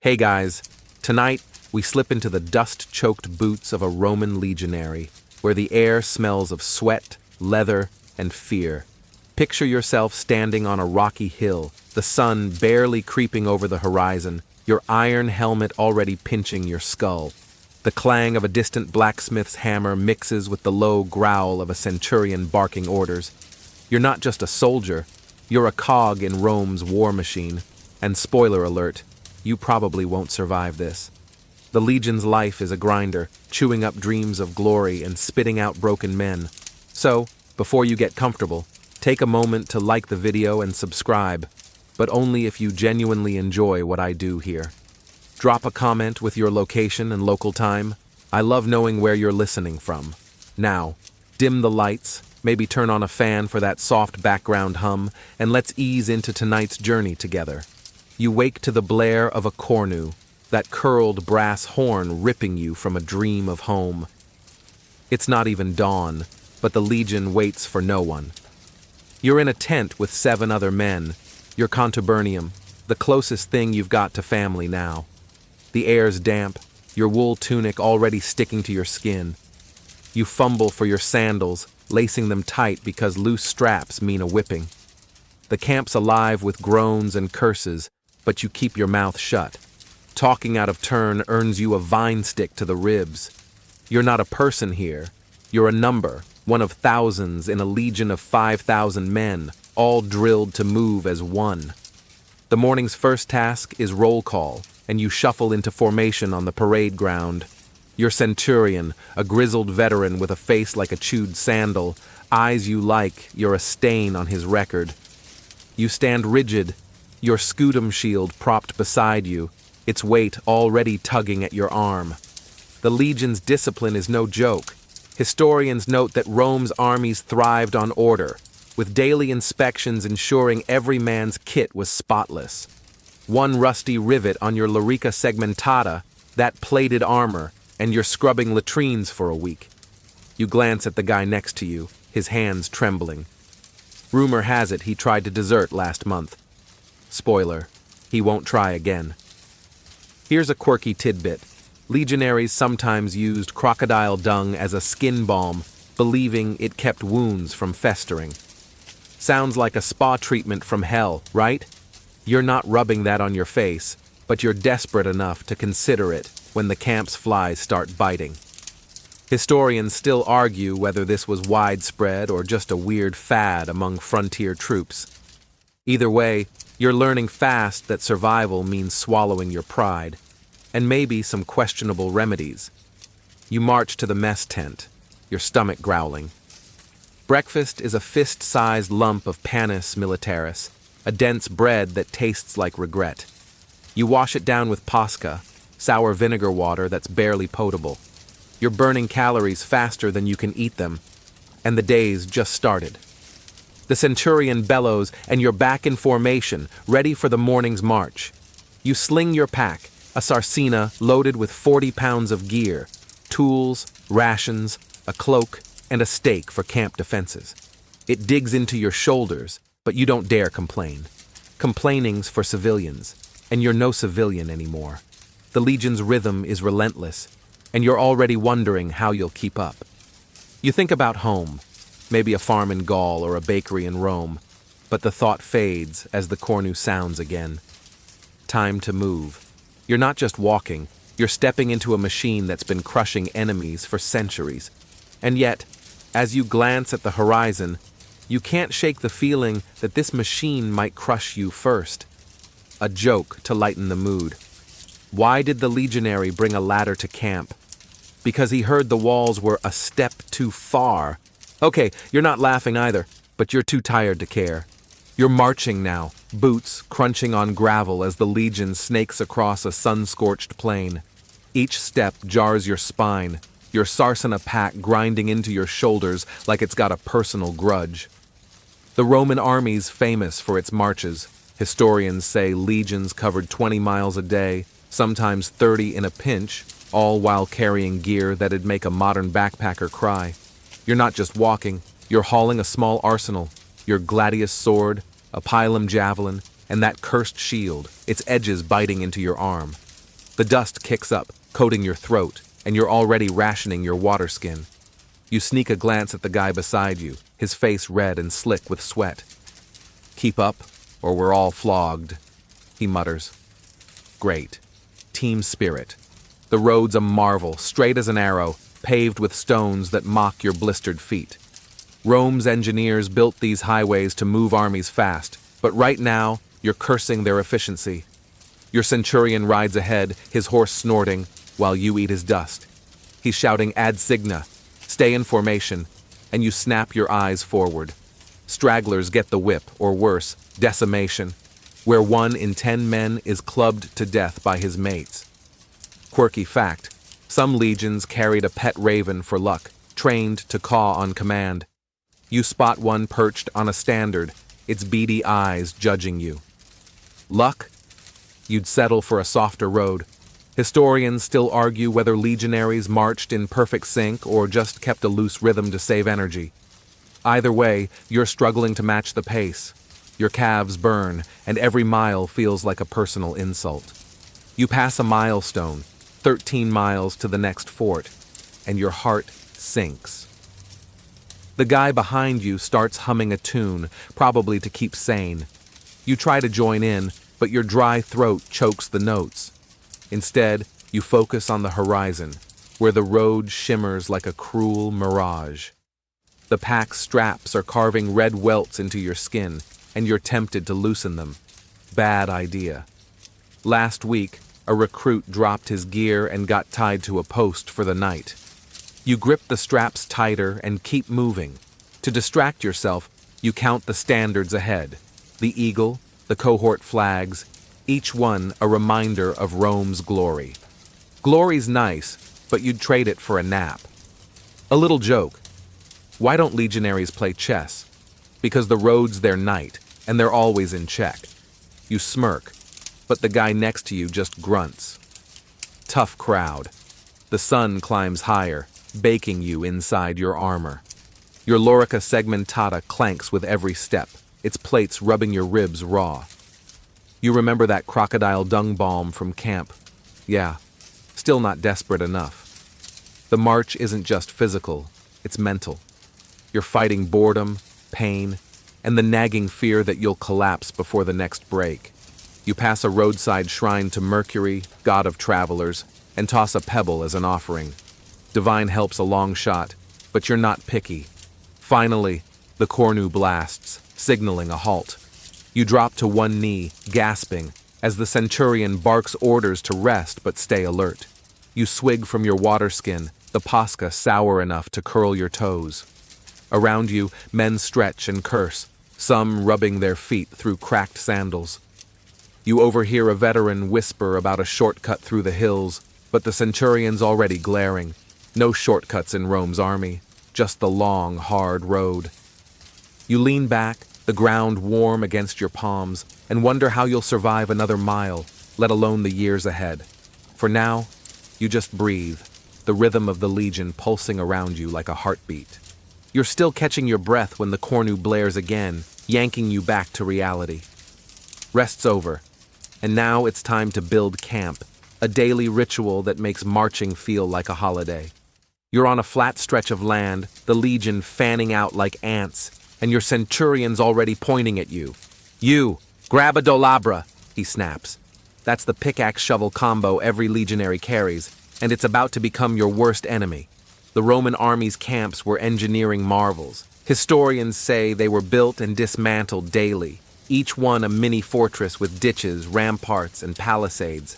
Hey guys, tonight we slip into the dust-choked boots of a Roman legionary, where the air smells of sweat, leather, and fear. Picture yourself standing on a rocky hill, the sun barely creeping over the horizon, your iron helmet already pinching your skull. The clang of a distant blacksmith's hammer mixes with the low growl of a centurion barking orders. You're not just a soldier, you're a cog in Rome's war machine. And spoiler alert, you probably won't survive this. The Legion's life is a grinder, chewing up dreams of glory and spitting out broken men. So, before you get comfortable, take a moment to like the video and subscribe, but only if you genuinely enjoy what I do here. Drop a comment with your location and local time. I love knowing where you're listening from. Now, dim the lights, maybe turn on a fan for that soft background hum, and let's ease into tonight's journey together. You wake to the blare of a cornu, that curled brass horn ripping you from a dream of home. It's not even dawn, but the Legion waits for no one. You're in a tent with 7 other men, your contubernium, the closest thing you've got to family now. The air's damp, your wool tunic already sticking to your skin. You fumble for your sandals, lacing them tight because loose straps mean a whipping. The camp's alive with groans and curses, but you keep your mouth shut. Talking out of turn earns you a vine stick to the ribs. You're not a person here. You're a number, one of thousands in a legion of 5,000 men, all drilled to move as one. The morning's first task is roll call, and you shuffle into formation on the parade ground. Your centurion, a grizzled veteran with a face like a chewed sandal, eyes you like you're a stain on his record. You stand rigid, your scutum shield propped beside you, its weight already tugging at your arm. The Legion's discipline is no joke. Historians note that Rome's armies thrived on order, with daily inspections ensuring every man's kit was spotless. One rusty rivet on your larica segmentata, that plated armor, and you're scrubbing latrines for a week. You glance at the guy next to you, his hands trembling. Rumor has it he tried to desert last month. Spoiler, he won't try again. Here's a quirky tidbit. Legionaries sometimes used crocodile dung as a skin balm, believing it kept wounds from festering. Sounds like a spa treatment from hell, right? You're not rubbing that on your face, but you're desperate enough to consider it when the camp's flies start biting. Historians still argue whether this was widespread or just a weird fad among frontier troops. Either way, you're learning fast that survival means swallowing your pride, and maybe some questionable remedies. You march to the mess tent, your stomach growling. Breakfast is a fist-sized lump of panis militaris, a dense bread that tastes like regret. You wash it down with pasca, sour vinegar water that's barely potable. You're burning calories faster than you can eat them, and the day's just started. The centurion bellows, and you're back in formation, ready for the morning's march. You sling your pack, a sarcina loaded with 40 pounds of gear, tools, rations, a cloak, and a stake for camp defenses. It digs into your shoulders, but you don't dare complain. Complaining's for civilians, and you're no civilian anymore. The Legion's rhythm is relentless, and you're already wondering how you'll keep up. You think about home, maybe a farm in Gaul or a bakery in Rome, but the thought fades as the cornu sounds again. Time to move. You're not just walking, you're stepping into a machine that's been crushing enemies for centuries. And yet, as you glance at the horizon, you can't shake the feeling that this machine might crush you first. A joke to lighten the mood. Why did the legionary bring a ladder to camp? Because he heard the walls were a step too far. Okay, you're not laughing either, but you're too tired to care. You're marching now, boots crunching on gravel as the Legion snakes across a sun-scorched plain. Each step jars your spine, your sarcina pack grinding into your shoulders like it's got a personal grudge. The Roman army's famous for its marches. Historians say legions covered 20 miles a day, sometimes 30 in a pinch, all while carrying gear that'd make a modern backpacker cry. You're not just walking, you're hauling a small arsenal, your gladius sword, a pilum javelin, and that cursed shield, its edges biting into your arm. The dust kicks up, coating your throat, and you're already rationing your water skin. You sneak a glance at the guy beside you, his face red and slick with sweat. "Keep up, or we're all flogged," he mutters. Great. Team spirit. The road's a marvel, straight as an arrow, paved with stones that mock your blistered feet. Rome's engineers built these highways to move armies fast, but right now, you're cursing their efficiency. Your centurion rides ahead, his horse snorting, while you eat his dust. He's shouting ad signa, stay in formation, and you snap your eyes forward. Stragglers get the whip, or worse, decimation, where 1 in 10 men is clubbed to death by his mates. Quirky fact, some legions carried a pet raven for luck, trained to caw on command. You spot one perched on a standard, its beady eyes judging you. Luck? You'd settle for a softer road. Historians still argue whether legionaries marched in perfect sync or just kept a loose rhythm to save energy. Either way, you're struggling to match the pace. Your calves burn, and every mile feels like a personal insult. You pass a milestone, 13 miles to the next fort, and your heart sinks. The guy behind you starts humming a tune, probably to keep sane. You try to join in, but your dry throat chokes the notes. Instead, you focus on the horizon, where the road shimmers like a cruel mirage. The pack's straps are carving red welts into your skin, and you're tempted to loosen them. Bad idea. Last week, a recruit dropped his gear and got tied to a post for the night. You grip the straps tighter and keep moving. To distract yourself, you count the standards ahead. The eagle, the cohort flags, each one a reminder of Rome's glory. Glory's nice, but you'd trade it for a nap. A little joke. Why don't legionaries play chess? Because the road's their knight, and they're always in check. You smirk, but the guy next to you just grunts. Tough crowd. The sun climbs higher, baking you inside your armor. Your lorica segmentata clanks with every step, its plates rubbing your ribs raw. You remember that crocodile dung balm from camp. Yeah, still not desperate enough. The march isn't just physical, it's mental. You're fighting boredom, pain, and the nagging fear that you'll collapse before the next break. You pass a roadside shrine to Mercury, god of travelers, and toss a pebble as an offering. Divine help's a long shot, but you're not picky. Finally, the cornu blasts, signaling a halt. You drop to one knee, gasping, as the centurion barks orders to rest but stay alert. You swig from your water skin, the pasca sour enough to curl your toes. Around you, men stretch and curse, some rubbing their feet through cracked sandals. You overhear a veteran whisper about a shortcut through the hills, but the centurion's already glaring. No shortcuts in Rome's army, just the long, hard road. You lean back, the ground warm against your palms, and wonder how you'll survive another mile, let alone the years ahead. For now, you just breathe, the rhythm of the legion pulsing around you like a heartbeat. You're still catching your breath when the cornu blares again, yanking you back to reality. Rest's over, and now it's time to build camp, a daily ritual that makes marching feel like a holiday. You're on a flat stretch of land, the legion fanning out like ants, and your centurion's already pointing at you. You, grab a dolabra, he snaps. That's the pickaxe-shovel combo every legionary carries, and it's about to become your worst enemy. The Roman army's camps were engineering marvels. Historians say they were built and dismantled daily, each one a mini-fortress with ditches, ramparts, and palisades.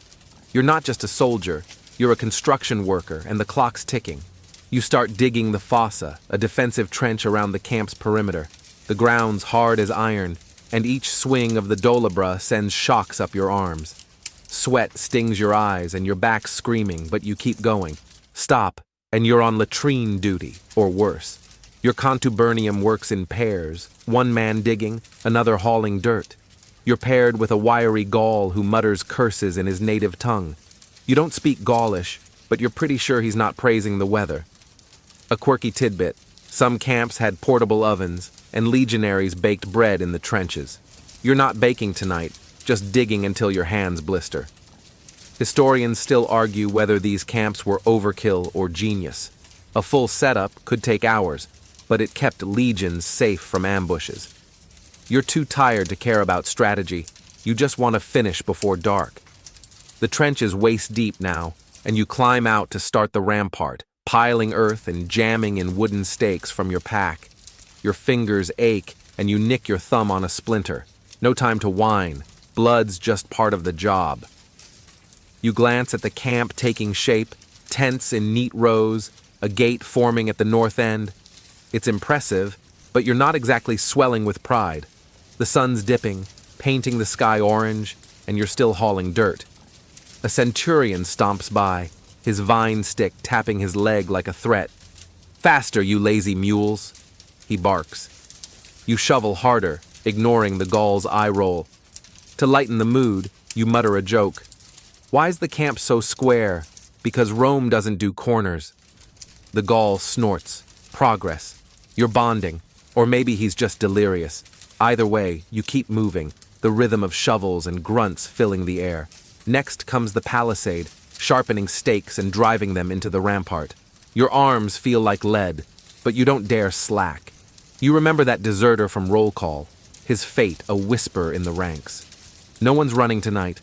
You're not just a soldier, you're a construction worker, and the clock's ticking. You start digging the fossa, a defensive trench around the camp's perimeter. The ground's hard as iron, and each swing of the dolabra sends shocks up your arms. Sweat stings your eyes and your back's screaming, but you keep going. Stop, and you're on latrine duty, or worse. Your contubernium works in pairs, one man digging, another hauling dirt. You're paired with a wiry Gaul who mutters curses in his native tongue. You don't speak Gaulish, but you're pretty sure he's not praising the weather. A quirky tidbit, some camps had portable ovens, and legionaries baked bread in the trenches. You're not baking tonight, just digging until your hands blister. Historians still argue whether these camps were overkill or genius. A full setup could take hours, but it kept legions safe from ambushes. You're too tired to care about strategy. You just want to finish before dark. The trench is waist-deep now, and you climb out to start the rampart, piling earth and jamming in wooden stakes from your pack. Your fingers ache, and you nick your thumb on a splinter. No time to whine. Blood's just part of the job. You glance at the camp taking shape, tents in neat rows, a gate forming at the north end. It's impressive, but you're not exactly swelling with pride. The sun's dipping, painting the sky orange, and you're still hauling dirt. A centurion stomps by, his vine stick tapping his leg like a threat. "Faster, you lazy mules!" he barks. You shovel harder, ignoring the Gaul's eye roll. To lighten the mood, you mutter a joke. "Why's the camp so square?" "Because Rome doesn't do corners." The Gaul snorts. Progress. You're bonding. Or maybe he's just delirious. Either way, you keep moving, the rhythm of shovels and grunts filling the air. Next comes the palisade, sharpening stakes and driving them into the rampart. Your arms feel like lead, but you don't dare slack. You remember that deserter from roll call, his fate a whisper in the ranks. No one's running tonight.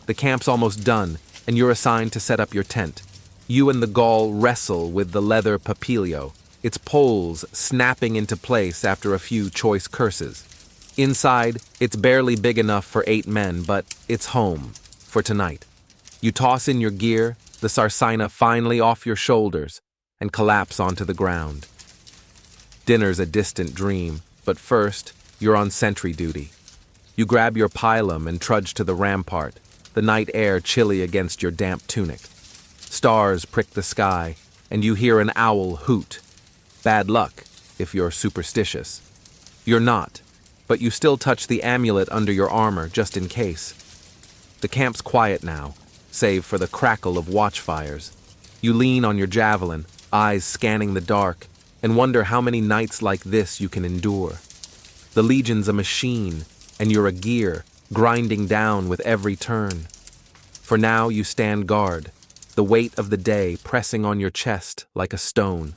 The camp's almost done, and you're assigned to set up your tent. You and the Gaul wrestle with the leather papilio, its poles snapping into place after a few choice curses. Inside, it's barely big enough for 8 men, but it's home for tonight. You toss in your gear, the sarcina finally off your shoulders, and collapse onto the ground. Dinner's a distant dream, but first, you're on sentry duty. You grab your pilum and trudge to the rampart, the night air chilly against your damp tunic. Stars prick the sky, and you hear an owl hoot. Bad luck, if you're superstitious. You're not, but you still touch the amulet under your armor just in case. The camp's quiet now, save for the crackle of watchfires. You lean on your javelin, eyes scanning the dark, and wonder how many nights like this you can endure. The legion's a machine, and you're a gear, grinding down with every turn. For now you stand guard, the weight of the day pressing on your chest like a stone.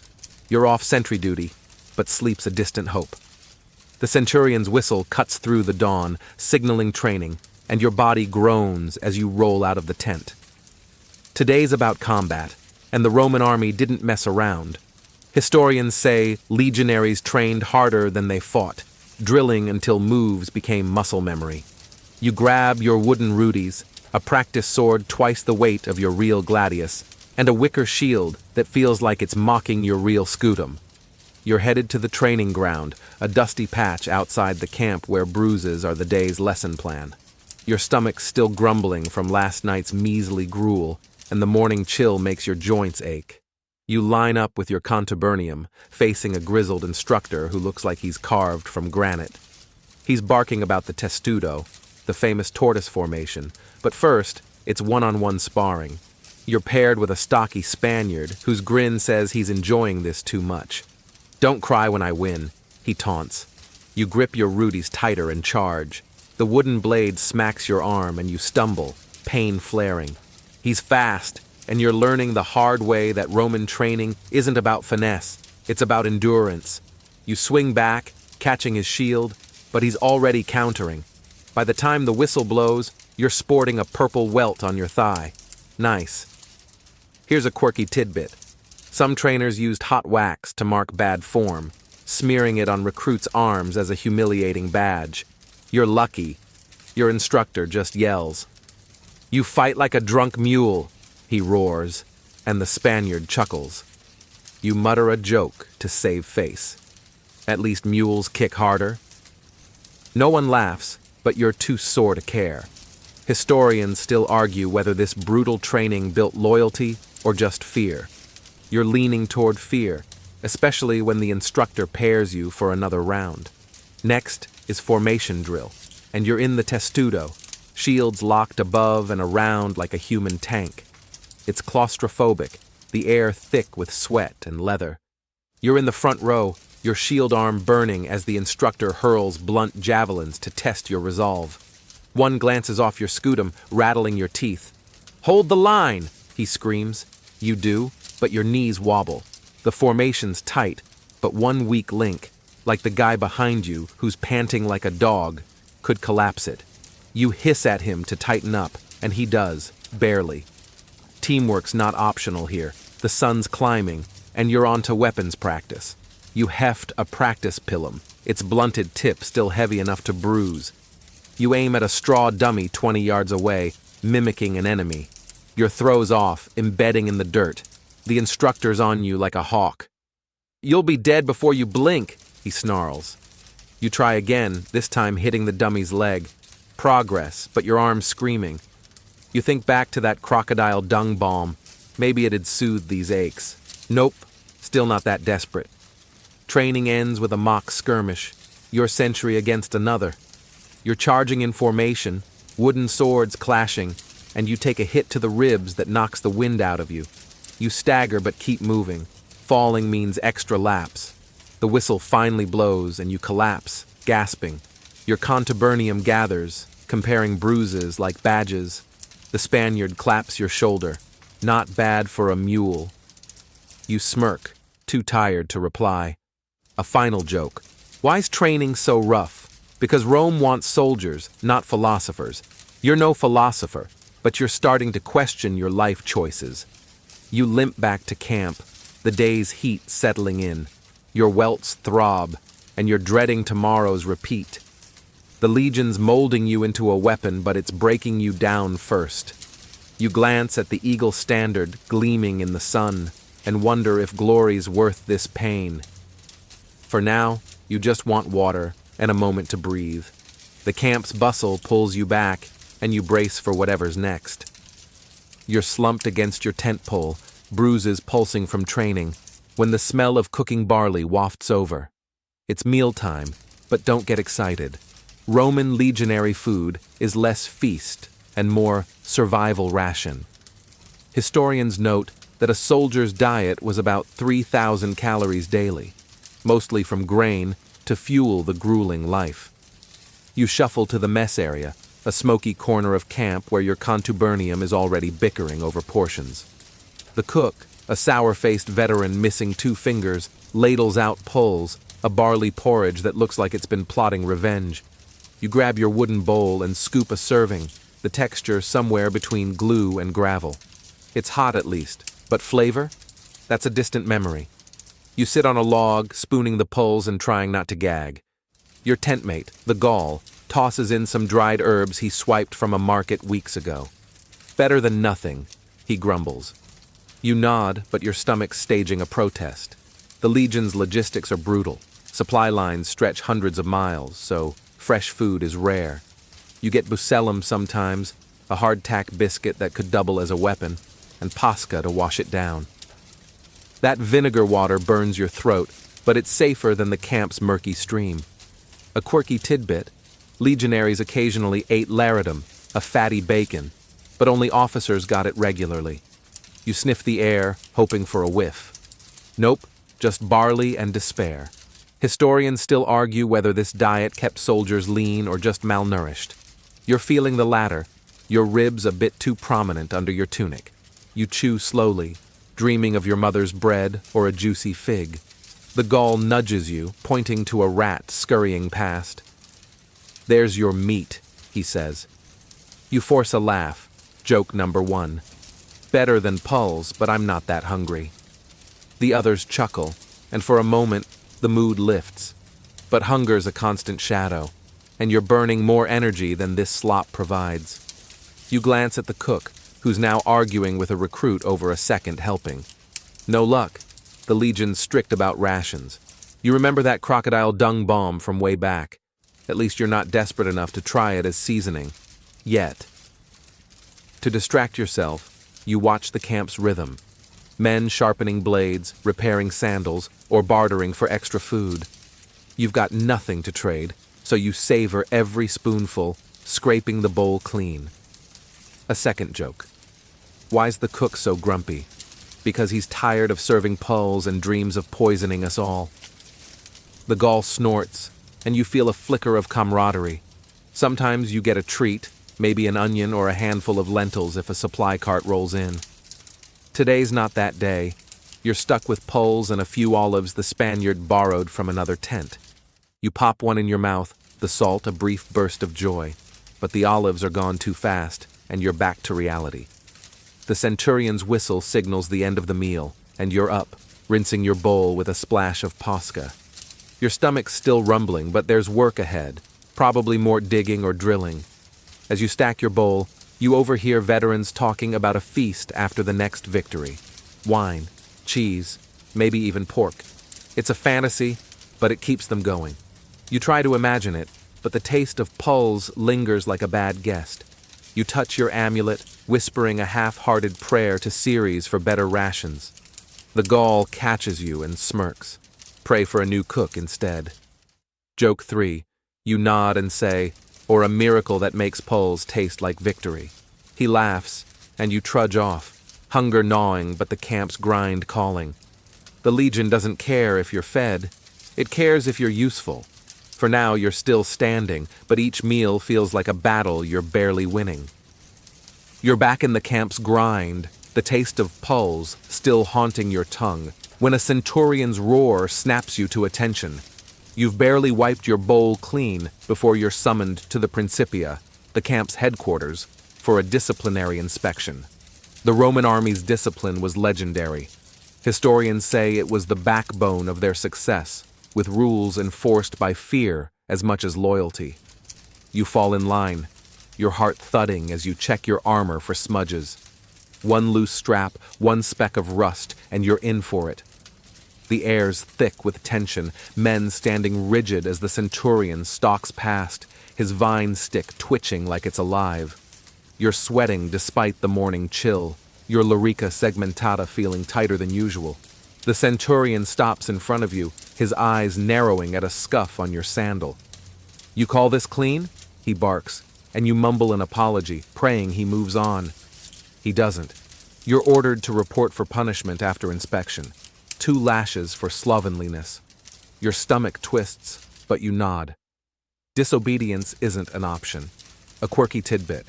You're off sentry duty, but sleep's a distant hope. The centurion's whistle cuts through the dawn, signaling training, and your body groans as you roll out of the tent. Today's about combat, and the Roman army didn't mess around. Historians say legionaries trained harder than they fought, drilling until moves became muscle memory. You grab your wooden rudies, a practice sword twice the weight of your real gladius, and a wicker shield that feels like it's mocking your real scutum. You're headed to the training ground, a dusty patch outside the camp where bruises are the day's lesson plan. Your stomach's still grumbling from last night's measly gruel, and the morning chill makes your joints ache. You line up with your contubernium, facing a grizzled instructor who looks like he's carved from granite. He's barking about the testudo, the famous tortoise formation, but first, it's one-on-one sparring. You're paired with a stocky Spaniard whose grin says he's enjoying this too much. "Don't cry when I win," he taunts. You grip your rudies tighter and charge. The wooden blade smacks your arm and you stumble, pain flaring. He's fast, and you're learning the hard way that Roman training isn't about finesse, it's about endurance. You swing back, catching his shield, but he's already countering. By the time the whistle blows, you're sporting a purple welt on your thigh. Nice. Here's a quirky tidbit. Some trainers used hot wax to mark bad form, smearing it on recruits' arms as a humiliating badge. You're lucky. Your instructor just yells. "You fight like a drunk mule," he roars, and the Spaniard chuckles. You mutter a joke to save face. At least mules kick harder. No one laughs, but you're too sore to care. Historians still argue whether this brutal training built loyalty or just fear. You're leaning toward fear, especially when the instructor pairs you for another round. Next is formation drill, and you're in the testudo, shields locked above and around like a human tank. It's claustrophobic, the air thick with sweat and leather. You're in the front row, your shield arm burning as the instructor hurls blunt javelins to test your resolve. One glances off your scutum, rattling your teeth. Hold the line, he screams. You do, but your knees wobble. The formation's tight, but one weak link, like the guy behind you who's panting like a dog, could collapse it. You hiss at him to tighten up, and he does, barely. Teamwork's not optional here. The sun's climbing, and you're on to weapons practice. You heft a practice pilum, its blunted tip still heavy enough to bruise. You aim at a straw dummy 20 yards away, mimicking an enemy. Your throw's off, embedding in the dirt. The instructor's on you like a hawk. You'll be dead before you blink, he snarls. You try again, this time hitting the dummy's leg. Progress, but your arm's screaming. You think back to that crocodile dung balm. Maybe it had soothed these aches. Nope, still not that desperate. Training ends with a mock skirmish, your sentry against another. You're charging in formation, wooden swords clashing, and you take a hit to the ribs that knocks the wind out of you. You stagger but keep moving. Falling means extra laps. The whistle finally blows and you collapse, gasping. Your contubernium gathers, comparing bruises like badges. The Spaniard claps your shoulder. Not bad for a mule. You smirk, too tired to reply. A final joke. Why's training so rough? Because Rome wants soldiers, not philosophers. You're no philosopher, but you're starting to question your life choices. You limp back to camp, the day's heat settling in. Your welts throb, and you're dreading tomorrow's repeat. The Legion's molding you into a weapon, but it's breaking you down first. You glance at the eagle standard gleaming in the sun and wonder if glory's worth this pain. For now, you just want water and a moment to breathe. The camp's bustle pulls you back, and you brace for whatever's next. You're slumped against your tent pole, bruises pulsing from training, when the smell of cooking barley wafts over. It's mealtime, but don't get excited. Roman legionary food is less feast and more survival ration. Historians note that a soldier's diet was about 3,000 calories daily, mostly from grain to fuel the grueling life. You shuffle to the mess area, a smoky corner of camp where your contubernium is already bickering over portions. The cook, a sour-faced veteran missing 2 fingers, ladles out pulls, a barley porridge that looks like it's been plotting revenge. You grab your wooden bowl and scoop a serving, the texture somewhere between glue and gravel. It's hot at least, but flavor? That's a distant memory. You sit on a log, spooning the pulls and trying not to gag. Your tent mate, the Gaul, tosses in some dried herbs he swiped from a market weeks ago. Better than nothing, he grumbles. You nod, but your stomach's staging a protest. The Legion's logistics are brutal. Supply lines stretch hundreds of miles, so fresh food is rare. You get bucellum sometimes, a hardtack biscuit that could double as a weapon, and pasca to wash it down. That vinegar water burns your throat, but it's safer than the camp's murky stream. A quirky tidbit, legionaries occasionally ate laridum, a fatty bacon, but only officers got it regularly. You sniff the air, hoping for a whiff. Nope, just barley and despair. Historians still argue whether this diet kept soldiers lean or just malnourished. You're feeling the latter, your ribs a bit too prominent under your tunic. You chew slowly, dreaming of your mother's bread or a juicy fig. The Gaul nudges you, pointing to a rat scurrying past. There's your meat, he says. You force a laugh, joke number 1. Better than pulls, but I'm not that hungry. The others chuckle, and for a moment, the mood lifts. But hunger's a constant shadow, and you're burning more energy than this slop provides. You glance at the cook, who's now arguing with a recruit over a second helping. No luck. The Legion's strict about rations. You remember that crocodile dung balm from way back. At least you're not desperate enough to try it as seasoning. Yet. To distract yourself, you watch the camp's rhythm. Men sharpening blades, repairing sandals, or bartering for extra food. You've got nothing to trade, so you savor every spoonful, scraping the bowl clean. A second joke. Why's the cook so grumpy? Because he's tired of serving pulls and dreams of poisoning us all. The Gaul snorts, and you feel a flicker of camaraderie. Sometimes you get a treat, maybe an onion or a handful of lentils if a supply cart rolls in. Today's not that day. You're stuck with poles and a few olives the Spaniard borrowed from another tent. You pop one in your mouth, the salt a brief burst of joy, but the olives are gone too fast, and you're back to reality. The centurion's whistle signals the end of the meal, and you're up, rinsing your bowl with a splash of posca. Your stomach's still rumbling, but there's work ahead, probably more digging or drilling. As you stack your bowl, you overhear veterans talking about a feast after the next victory. Wine, cheese, maybe even pork. It's a fantasy, but it keeps them going. You try to imagine it, but the taste of pulse lingers like a bad guest. You touch your amulet, whispering a half-hearted prayer to Ceres for better rations. The Gaul catches you and smirks. Pray for a new cook instead. Joke 3. You nod and say, or a miracle that makes pulse taste like victory. He laughs, and you trudge off, hunger gnawing but the camp's grind calling. The Legion doesn't care if you're fed. It cares if you're useful. For now you're still standing, but each meal feels like a battle you're barely winning. You're back in the camp's grind, the taste of pulse still haunting your tongue, when a centurion's roar snaps you to attention. You've barely wiped your bowl clean before you're summoned to the Principia, the camp's headquarters, for a disciplinary inspection. The Roman army's discipline was legendary. Historians say it was the backbone of their success, with rules enforced by fear as much as loyalty. You fall in line, your heart thudding as you check your armor for smudges. One loose strap, one speck of rust, and you're in for it. The air's thick with tension, men standing rigid as the centurion stalks past, his vine stick twitching like it's alive. You're sweating despite the morning chill, your lorica segmentata feeling tighter than usual. The centurion stops in front of you, his eyes narrowing at a scuff on your sandal. You call this clean? He barks, and you mumble an apology, praying he moves on. He doesn't. You're ordered to report for punishment after inspection. 2 lashes for slovenliness. Your stomach twists, but you nod. Disobedience isn't an option. A quirky tidbit.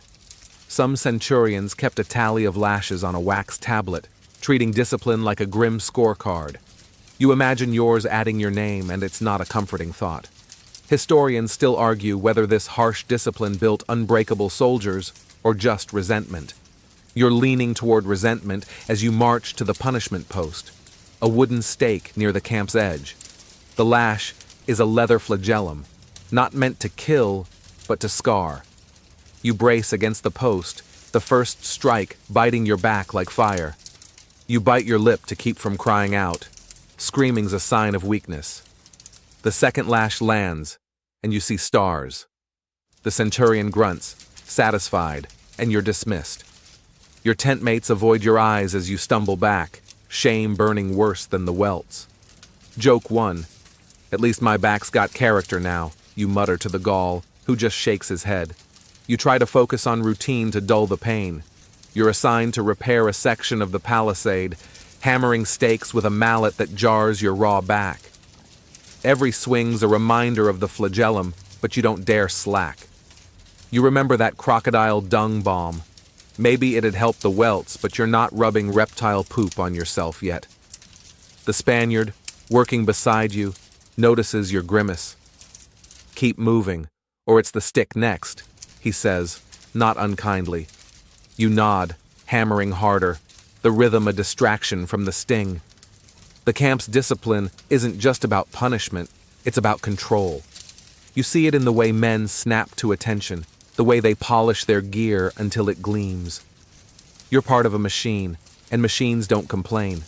Some centurions kept a tally of lashes on a wax tablet, treating discipline like a grim scorecard. You imagine yours adding your name, and it's not a comforting thought. Historians still argue whether this harsh discipline built unbreakable soldiers or just resentment. You're leaning toward resentment as you march to the punishment post, a wooden stake near the camp's edge. The lash is a leather flagellum, not meant to kill, but to scar. You brace against the post, the first strike biting your back like fire. You bite your lip to keep from crying out. Screaming's a sign of weakness. The second lash lands, and you see stars. The centurion grunts, satisfied, and you're dismissed. Your tent mates avoid your eyes as you stumble back, shame burning worse than the welts. Joke 1. At least my back's got character now, you mutter to the Gaul, who just shakes his head. You try to focus on routine to dull the pain. You're assigned to repair a section of the palisade, hammering stakes with a mallet that jars your raw back. Every swing's a reminder of the flagellum, but you don't dare slack. You remember that crocodile dung balm. Maybe it'd help the welts, but you're not rubbing reptile poop on yourself yet. The Spaniard, working beside you, notices your grimace. Keep moving, or it's the stick next, he says, not unkindly. You nod, hammering harder, the rhythm a distraction from the sting. The camp's discipline isn't just about punishment, it's about control. You see it in the way men snap to attention, the way they polish their gear until it gleams. You're part of a machine, and machines don't complain.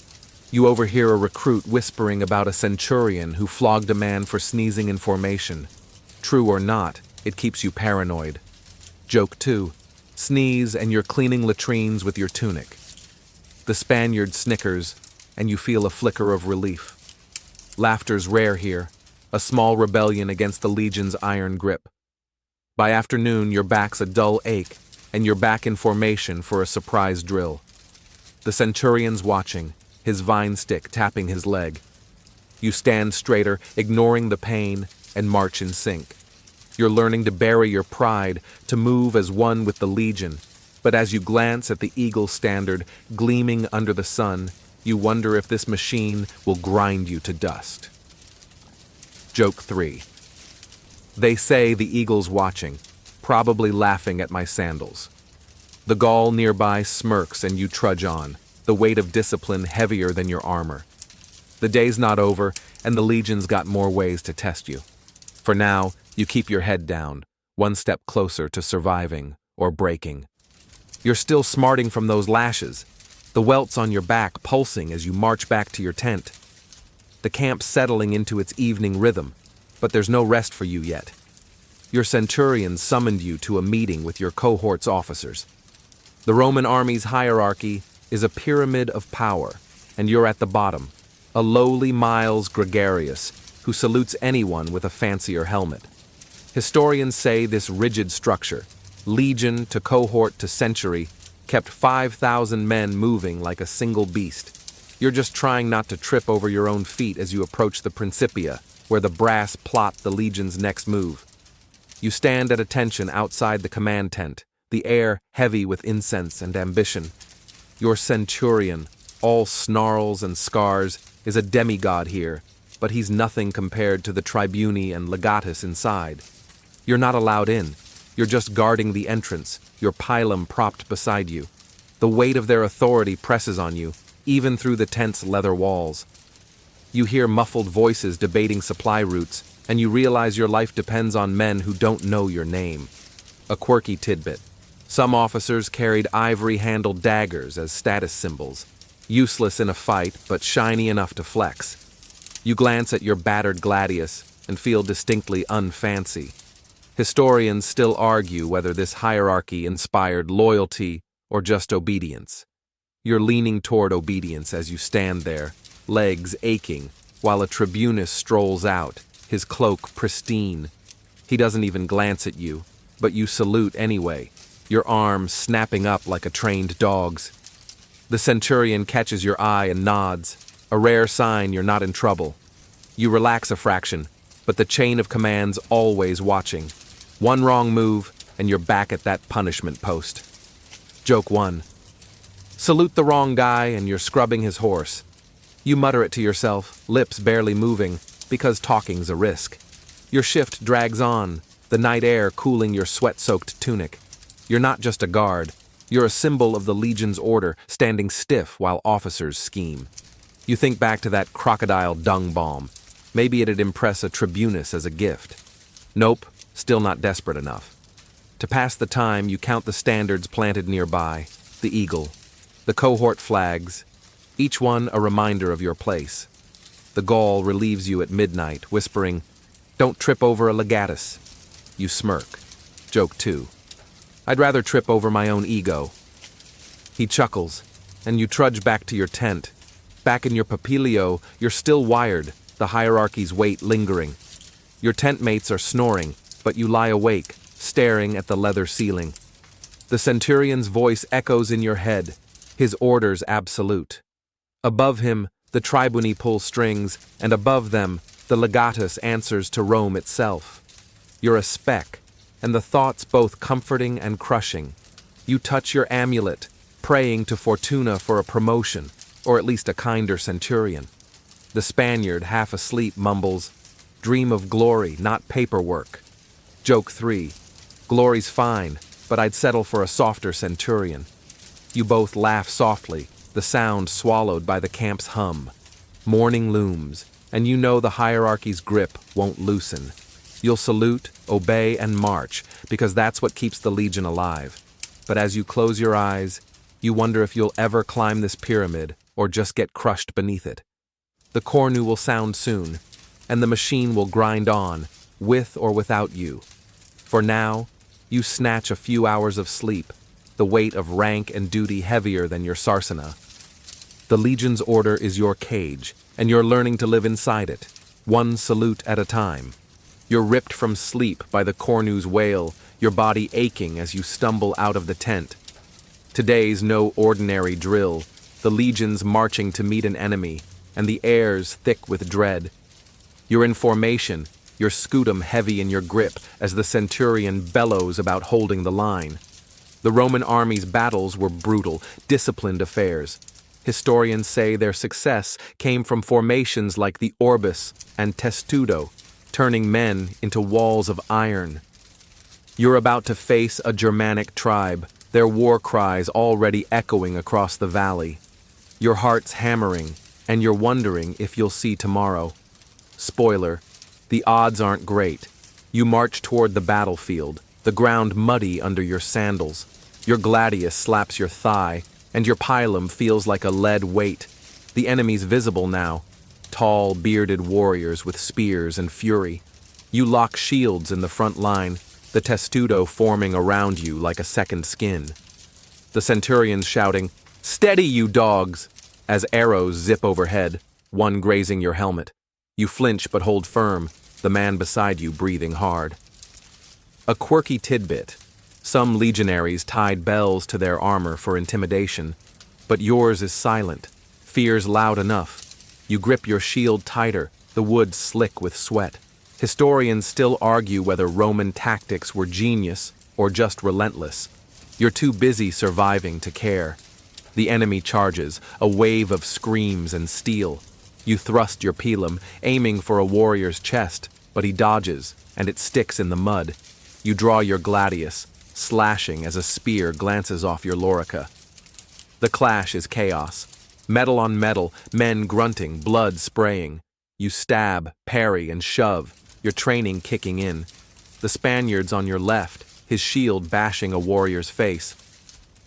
You overhear a recruit whispering about a centurion who flogged a man for sneezing in formation. True or not, it keeps you paranoid. Joke 2. Sneeze and you're cleaning latrines with your tunic. The Spaniard snickers, and you feel a flicker of relief. Laughter's rare here, a small rebellion against the Legion's iron grip. By afternoon, your back's a dull ache, and you're back in formation for a surprise drill. The centurion's watching, his vine stick tapping his leg. You stand straighter, ignoring the pain, and march in sync. You're learning to bury your pride, to move as one with the legion. But as you glance at the eagle standard gleaming under the sun, you wonder if this machine will grind you to dust. Joke 3. They say the eagle's watching, probably laughing at my sandals. The Gaul nearby smirks and you trudge on, the weight of discipline heavier than your armor. The day's not over, and the legion's got more ways to test you. For now, you keep your head down, one step closer to surviving or breaking. You're still smarting from those lashes, the welts on your back pulsing as you march back to your tent. The camp's settling into its evening rhythm, but there's no rest for you yet. Your centurion summoned you to a meeting with your cohort's officers. The Roman army's hierarchy is a pyramid of power, and you're at the bottom, a lowly Miles Gregarious who salutes anyone with a fancier helmet. Historians say this rigid structure, legion to cohort to century, kept 5,000 men moving like a single beast. You're just trying not to trip over your own feet as you approach the Principia, where the brass plot the legion's next move. You stand at attention outside the command tent, the air heavy with incense and ambition. Your centurion, all snarls and scars, is a demigod here, but he's nothing compared to the tribuni and legatus inside. You're not allowed in. You're just guarding the entrance, your pilum propped beside you. The weight of their authority presses on you, even through the tent's leather walls. You hear muffled voices debating supply routes, and you realize your life depends on men who don't know your name. A quirky tidbit. Some officers carried ivory-handled daggers as status symbols, useless in a fight but shiny enough to flex. You glance at your battered gladius and feel distinctly unfancy. Historians still argue whether this hierarchy inspired loyalty or just obedience. You're leaning toward obedience as you stand there, legs aching, while a tribunus strolls out, his cloak pristine. He doesn't even glance at you, but you salute anyway, your arms snapping up like a trained dog's. The centurion catches your eye and nods, a rare sign you're not in trouble. You relax a fraction, but the chain of command's always watching. One wrong move, and you're back at that punishment post. Joke 1. Salute the wrong guy, and you're scrubbing his horse. You mutter it to yourself, lips barely moving, because talking's a risk. Your shift drags on, the night air cooling your sweat-soaked tunic. You're not just a guard. You're a symbol of the legion's order, standing stiff while officers scheme. You think back to that crocodile dung bomb. Maybe it'd impress a tribunus as a gift. Nope, still not desperate enough. To pass the time, you count the standards planted nearby, the eagle, the cohort flags, each one a reminder of your place. The Gaul relieves you at midnight, whispering, "Don't trip over a legatus." You smirk. Joke 2. I'd rather trip over my own ego. He chuckles, and you trudge back to your tent. Back in your papilio, you're still wired, the hierarchy's weight lingering. Your tent mates are snoring, but you lie awake, staring at the leather ceiling. The centurion's voice echoes in your head, his orders absolute. Above him, the tribuni pull strings, and above them, the legatus answers to Rome itself. You're a speck, and the thoughts both comforting and crushing. You touch your amulet, praying to Fortuna for a promotion, or at least a kinder centurion. The Spaniard, half asleep, mumbles, "Dream of glory, not paperwork." Joke 3. Glory's fine, but I'd settle for a softer centurion. You both laugh softly, the sound swallowed by the camp's hum. Morning looms, and you know the hierarchy's grip won't loosen. You'll salute, obey, and march, because that's what keeps the legion alive. But as you close your eyes, you wonder if you'll ever climb this pyramid or just get crushed beneath it. The cornu will sound soon, and the machine will grind on, with or without you. For now, you snatch a few hours of sleep, the weight of rank and duty heavier than your sarsana. The legion's order is your cage, and you're learning to live inside it, one salute at a time. You're ripped from sleep by the cornu's wail, your body aching as you stumble out of the tent. Today's no ordinary drill, the legion's marching to meet an enemy, and the air's thick with dread. You're in formation, your scutum heavy in your grip as the centurion bellows about holding the line. The Roman army's battles were brutal, disciplined affairs. Historians say their success came from formations like the orbis and testudo, turning men into walls of iron. You're about to face a Germanic tribe, their war cries already echoing across the valley. Your heart's hammering, and you're wondering if you'll see tomorrow. Spoiler, the odds aren't great. You march toward the battlefield, the ground muddy under your sandals. Your gladius slaps your thigh, and your pilum feels like a lead weight. The enemy's visible now, tall, bearded warriors with spears and fury. You lock shields in the front line, the testudo forming around you like a second skin. The centurions shouting, "Steady, you dogs!" as arrows zip overhead, one grazing your helmet. You flinch but hold firm, the man beside you breathing hard. A quirky tidbit. Some legionaries tied bells to their armor for intimidation, but yours is silent, fear's loud enough. You grip your shield tighter, the wood slick with sweat. Historians still argue whether Roman tactics were genius or just relentless. You're too busy surviving to care. The enemy charges, a wave of screams and steel. You thrust your pilum, aiming for a warrior's chest, but he dodges, and it sticks in the mud. You draw your gladius, slashing as a spear glances off your lorica. The clash is chaos. Metal on metal, men grunting, blood spraying. You stab, parry, and shove, your training kicking in. The Spaniard's on your left, his shield bashing a warrior's face.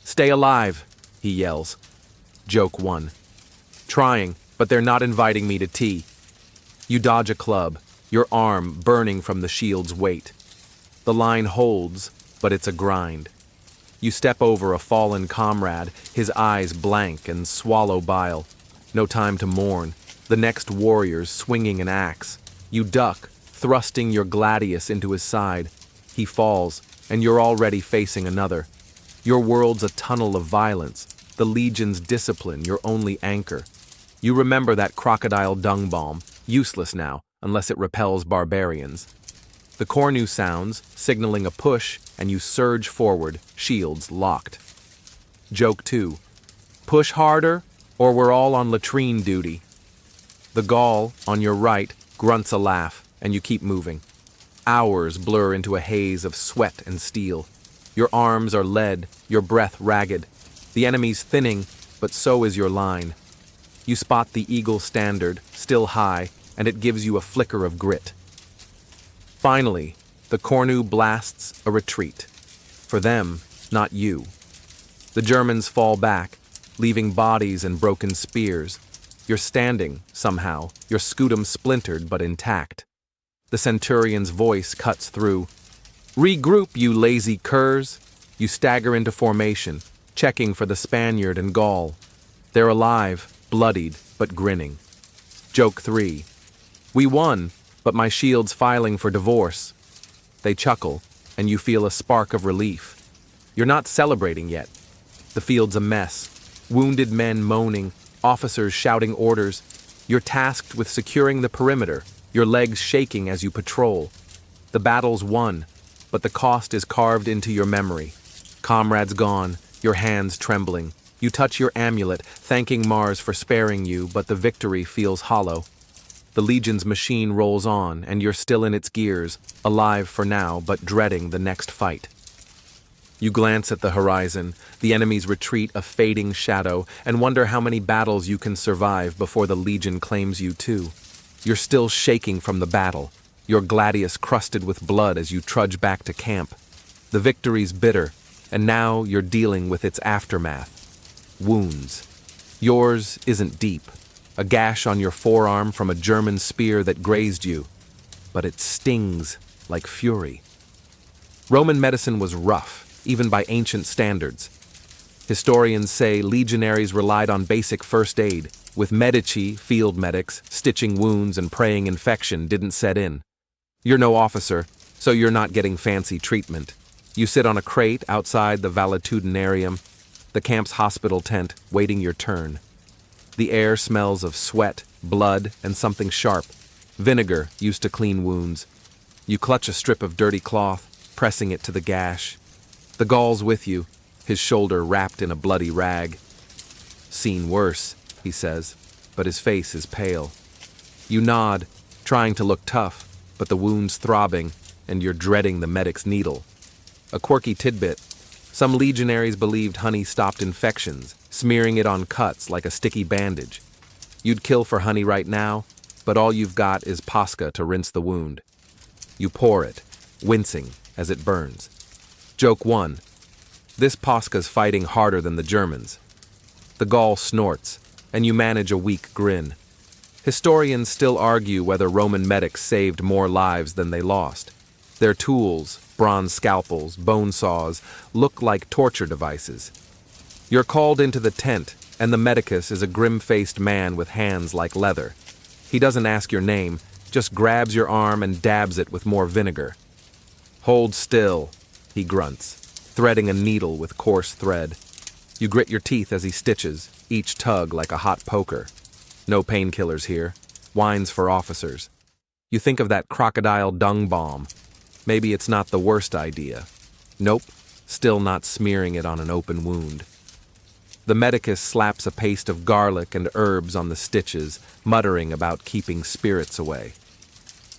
"Stay alive," he yells. Joke 1. Trying, but they're not inviting me to tea. You dodge a club, your arm burning from the shield's weight. The line holds, but it's a grind. You step over a fallen comrade, his eyes blank and swallow bile. No time to mourn. The next warrior's swinging an axe. You duck, thrusting your gladius into his side. He falls, and you're already facing another. Your world's a tunnel of violence, the legion's discipline your only anchor. You remember that crocodile dung bomb, useless now, unless it repels barbarians. The cornu sounds, signaling a push, and you surge forward, shields locked. Joke 2. Push harder, or we're all on latrine duty. The Gaul, on your right, grunts a laugh, and you keep moving. Hours blur into a haze of sweat and steel. Your arms are lead, your breath ragged. The enemy's thinning, but so is your line. You spot the eagle standard, still high, and it gives you a flicker of grit. Finally, the cornu blasts a retreat. For them, not you. The Germans fall back, leaving bodies and broken spears. You're standing, somehow, your scutum splintered but intact. The centurion's voice cuts through. "Regroup, you lazy curs!" You stagger into formation, checking for the Spaniard and Gaul. They're alive, bloodied, but grinning. Joke 3. We won, but my shield's filing for divorce. They chuckle, and you feel a spark of relief. You're not celebrating yet. The field's a mess. Wounded men moaning, officers shouting orders. You're tasked with securing the perimeter, your legs shaking as you patrol. The battle's won, but the cost is carved into your memory. Comrades gone, your hands trembling. You touch your amulet, thanking Mars for sparing you, but the victory feels hollow. The Legion's machine rolls on, and you're still in its gears, alive for now, but dreading the next fight. You glance at the horizon, the enemy's retreat a fading shadow, and wonder how many battles you can survive before the Legion claims you too. You're still shaking from the battle, your gladius crusted with blood as you trudge back to camp. The victory's bitter, and now you're dealing with its aftermath. Wounds. Yours isn't deep. A gash on your forearm from a German spear that grazed you, but it stings like fury. Roman medicine was rough, even by ancient standards. Historians say legionaries relied on basic first aid, with medici, field medics, stitching wounds and praying infection didn't set in. You're no officer, so you're not getting fancy treatment. You sit on a crate outside the valetudinarium, the camp's hospital tent, waiting your turn. The air smells of sweat, blood, and something sharp. Vinegar used to clean wounds. You clutch a strip of dirty cloth, pressing it to the gash. The Gaul's with you, his shoulder wrapped in a bloody rag. "Seen worse," he says, but his face is pale. You nod, trying to look tough, but the wound's throbbing, and you're dreading the medic's needle. A quirky tidbit. Some legionaries believed honey stopped infections, smearing it on cuts like a sticky bandage. You'd kill for honey right now, but all you've got is pasca to rinse the wound. You pour it, wincing as it burns. Joke 1. This pasca's fighting harder than the Germans. The Gaul snorts, and you manage a weak grin. Historians still argue whether Roman medics saved more lives than they lost. Their tools, bronze scalpels, bone saws, look like torture devices. You're called into the tent, and the medicus is a grim-faced man with hands like leather. He doesn't ask your name, just grabs your arm and dabs it with more vinegar. "Hold still," he grunts, threading a needle with coarse thread. You grit your teeth as he stitches, each tug like a hot poker. No painkillers here. Wines for officers. You think of that crocodile dung balm. Maybe it's not the worst idea. Nope, still not smearing it on an open wound. The medicus slaps a paste of garlic and herbs on the stitches, muttering about keeping spirits away.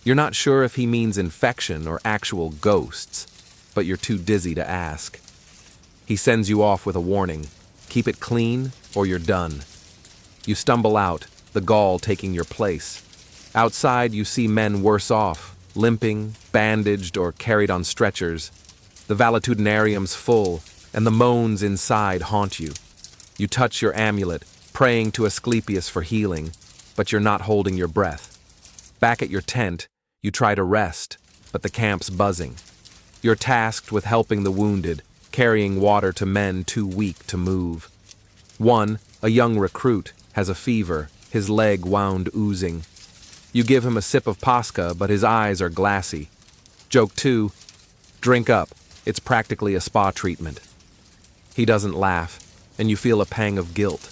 You're not sure if he means infection or actual ghosts, but you're too dizzy to ask. He sends you off with a warning. Keep it clean, or you're done. You stumble out, the Gaul taking your place. Outside, you see men worse off, limping, bandaged, or carried on stretchers. The valetudinarium's full, and the moans inside haunt you. You touch your amulet, praying to Asclepius for healing, but you're not holding your breath. Back at your tent, you try to rest, but the camp's buzzing. You're tasked with helping the wounded, carrying water to men too weak to move. One, a young recruit, has a fever, his leg wound oozing. You give him a sip of pasca, but his eyes are glassy. Joke 2, drink up, it's practically a spa treatment. He doesn't laugh, and you feel a pang of guilt.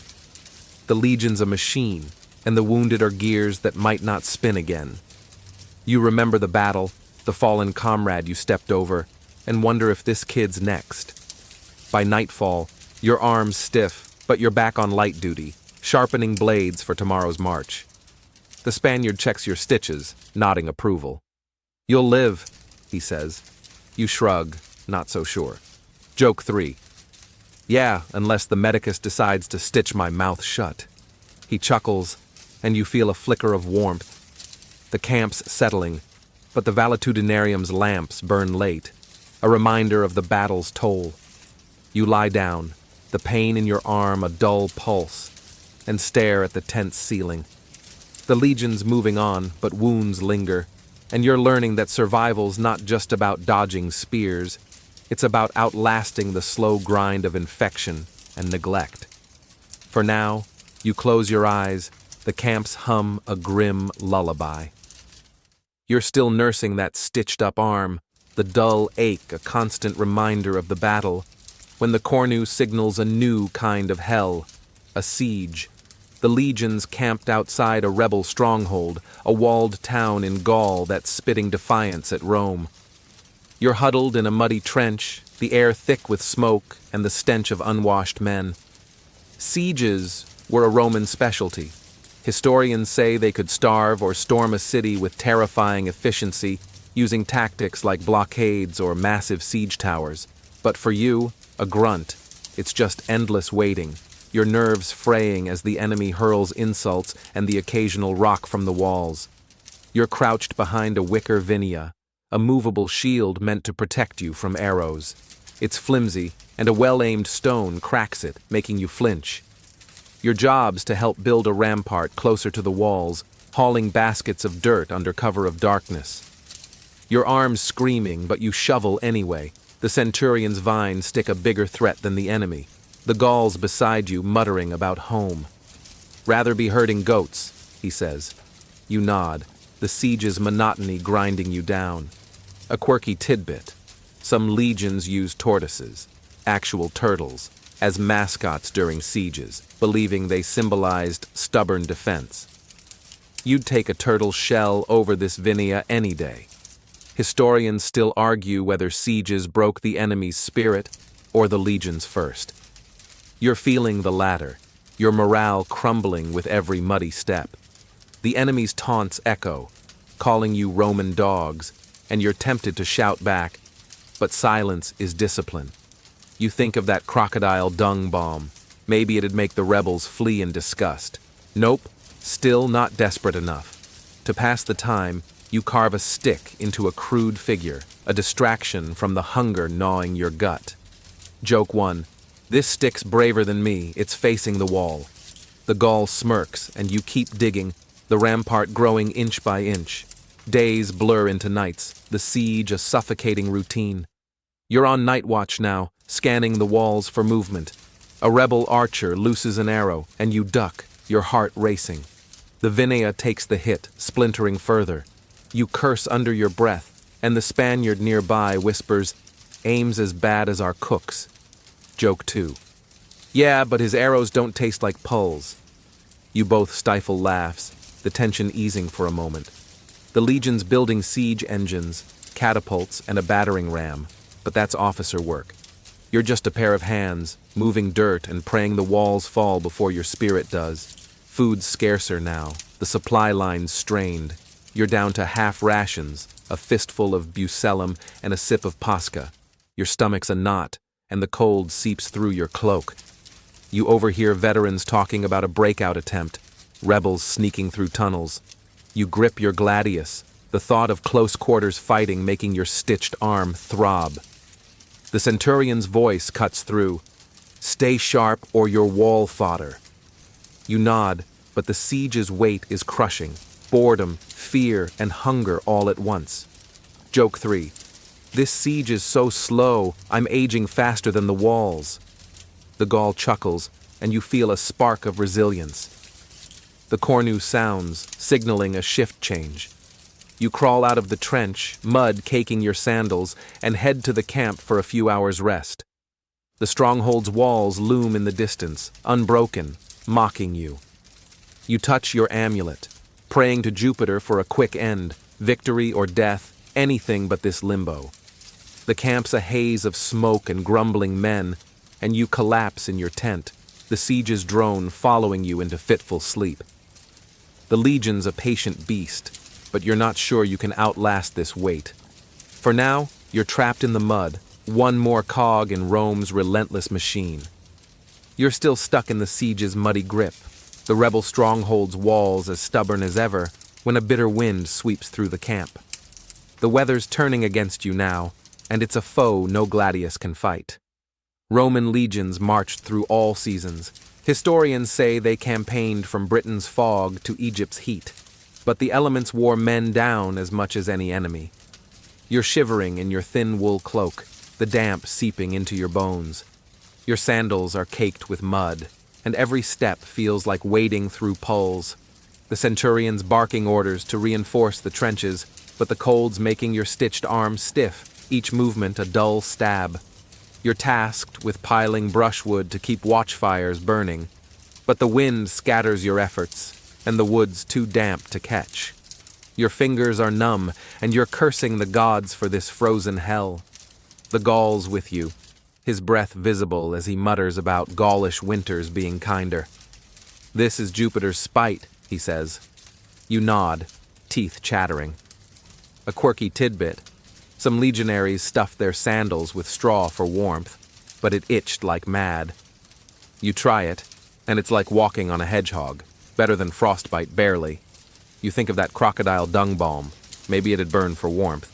The Legion's a machine, and the wounded are gears that might not spin again. You remember the battle, the fallen comrade you stepped over, and wonder if this kid's next. By nightfall, your arms stiff, but you're back on light duty, sharpening blades for tomorrow's march. The Spaniard checks your stitches, nodding approval. "You'll live," he says. You shrug, not so sure. Joke 3. "Yeah, unless the medicus decides to stitch my mouth shut." He chuckles, and you feel a flicker of warmth. The camp's settling, but the valetudinarium's lamps burn late, a reminder of the battle's toll. You lie down, the pain in your arm a dull pulse, and stare at the tent's ceiling. The Legion's moving on, but wounds linger, and you're learning that survival's not just about dodging spears, it's about outlasting the slow grind of infection and neglect. For now, you close your eyes, the camps hum a grim lullaby. You're still nursing that stitched-up arm, the dull ache a constant reminder of the battle, when the cornu signals a new kind of hell, a siege. The legions camped outside a rebel stronghold, a walled town in Gaul that's spitting defiance at Rome. You're huddled in a muddy trench, the air thick with smoke and the stench of unwashed men. Sieges were a Roman specialty. Historians say they could starve or storm a city with terrifying efficiency, using tactics like blockades or massive siege towers. But for you, a grunt, it's just endless waiting, your nerves fraying as the enemy hurls insults and the occasional rock from the walls. You're crouched behind a wicker vinia, a movable shield meant to protect you from arrows. It's flimsy, and a well-aimed stone cracks it, making you flinch. Your job's to help build a rampart closer to the walls, hauling baskets of dirt under cover of darkness. Your arms screaming, but you shovel anyway. The Centurion's vines stick a bigger threat than the enemy. The Gauls beside you muttering about home. "Rather be herding goats," he says. You nod, the siege's monotony grinding you down. A quirky tidbit. Some legions use tortoises, actual turtles, as mascots during sieges, believing they symbolized stubborn defense. You'd take a turtle shell over this vinia any day. Historians still argue whether sieges broke the enemy's spirit or the legion's first. You're feeling the latter, your morale crumbling with every muddy step. The enemy's taunts echo, calling you Roman dogs, and you're tempted to shout back, but silence is discipline. You think of that crocodile dung bomb. Maybe it'd make the rebels flee in disgust. Nope, still not desperate enough. To pass the time, you carve a stick into a crude figure, a distraction from the hunger gnawing your gut. Joke 1. This stick's braver than me, it's facing the wall. The Gaul smirks, and you keep digging, the rampart growing inch by inch. Days blur into nights, the siege a suffocating routine. You're on night watch now, scanning the walls for movement. A rebel archer looses an arrow, and you duck, your heart racing. The Vinea takes the hit, splintering further. You curse under your breath, and the Spaniard nearby whispers, "Aim's as bad as our cook's." Joke 2. Yeah, but his arrows don't taste like pulls. You both stifle laughs, the tension easing for a moment. The Legion's building siege engines, catapults, and a battering ram, but that's officer work. You're just a pair of hands, moving dirt and praying the walls fall before your spirit does. Food's scarcer now, the supply lines strained. You're down to half rations, a fistful of bucellum and a sip of pasca. Your stomach's a knot, and the cold seeps through your cloak. You overhear veterans talking about a breakout attempt, rebels sneaking through tunnels. You grip your gladius, the thought of close quarters fighting making your stitched arm throb. The centurion's voice cuts through. Stay sharp or your wall fodder. You nod, but the siege's weight is crushing. Boredom, fear, and hunger all at once. Joke 3. This siege is so slow, I'm aging faster than the walls. The Gaul chuckles, and you feel a spark of resilience. The cornu sounds, signaling a shift change. You crawl out of the trench, mud caking your sandals, and head to the camp for a few hours' rest. The stronghold's walls loom in the distance, unbroken, mocking you. You touch your amulet, praying to Jupiter for a quick end, victory or death, anything but this limbo. The camp's a haze of smoke and grumbling men, and you collapse in your tent, the siege's drone following you into fitful sleep. The Legion's a patient beast, but you're not sure you can outlast this weight. For now, you're trapped in the mud, one more cog in Rome's relentless machine. You're still stuck in the siege's muddy grip, the rebel stronghold's walls as stubborn as ever, when a bitter wind sweeps through the camp. The weather's turning against you now, and it's a foe no gladius can fight. Roman legions marched through all seasons. Historians say they campaigned from Britain's fog to Egypt's heat, but the elements wore men down as much as any enemy. You're shivering in your thin wool cloak, the damp seeping into your bones. Your sandals are caked with mud, and every step feels like wading through pulls. The centurion's barking orders to reinforce the trenches, but the cold's making your stitched arms stiff, each movement a dull stab. You're tasked with piling brushwood to keep watchfires burning, but the wind scatters your efforts, and the wood's too damp to catch. Your fingers are numb, and you're cursing the gods for this frozen hell. The Gaul's with you, his breath visible as he mutters about Gaulish winters being kinder. This is Jupiter's spite, he says. You nod, teeth chattering. A quirky tidbit. Some legionaries stuffed their sandals with straw for warmth, but it itched like mad. You try it, and it's like walking on a hedgehog. Better than frostbite, barely. You think of that crocodile dung balm. Maybe it'd burn for warmth.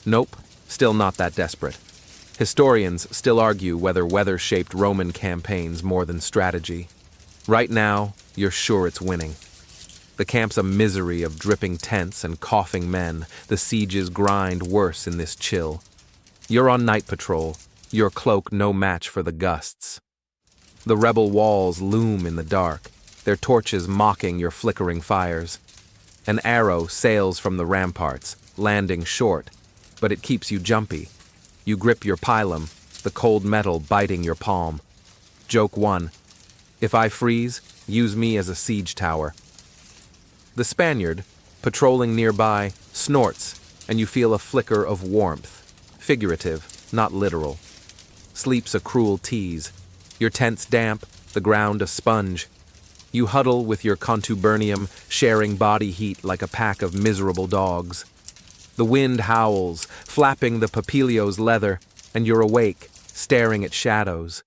Nope, still not that desperate. Historians still argue whether weather shaped Roman campaigns more than strategy. Right now, you're sure it's winning. The camp's a misery of dripping tents and coughing men. The siege's grind worse in this chill. You're on night patrol, your cloak no match for the gusts. The rebel walls loom in the dark, their torches mocking your flickering fires. An arrow sails from the ramparts, landing short, but it keeps you jumpy. You grip your pilum, the cold metal biting your palm. Joke 1. If I freeze, use me as a siege tower. The Spaniard, patrolling nearby, snorts, and you feel a flicker of warmth. Figurative, not literal. Sleep's a cruel tease. Your tent's damp, the ground a sponge. You huddle with your contubernium, sharing body heat like a pack of miserable dogs. The wind howls, flapping the papilio's leather, and you're awake, staring at shadows.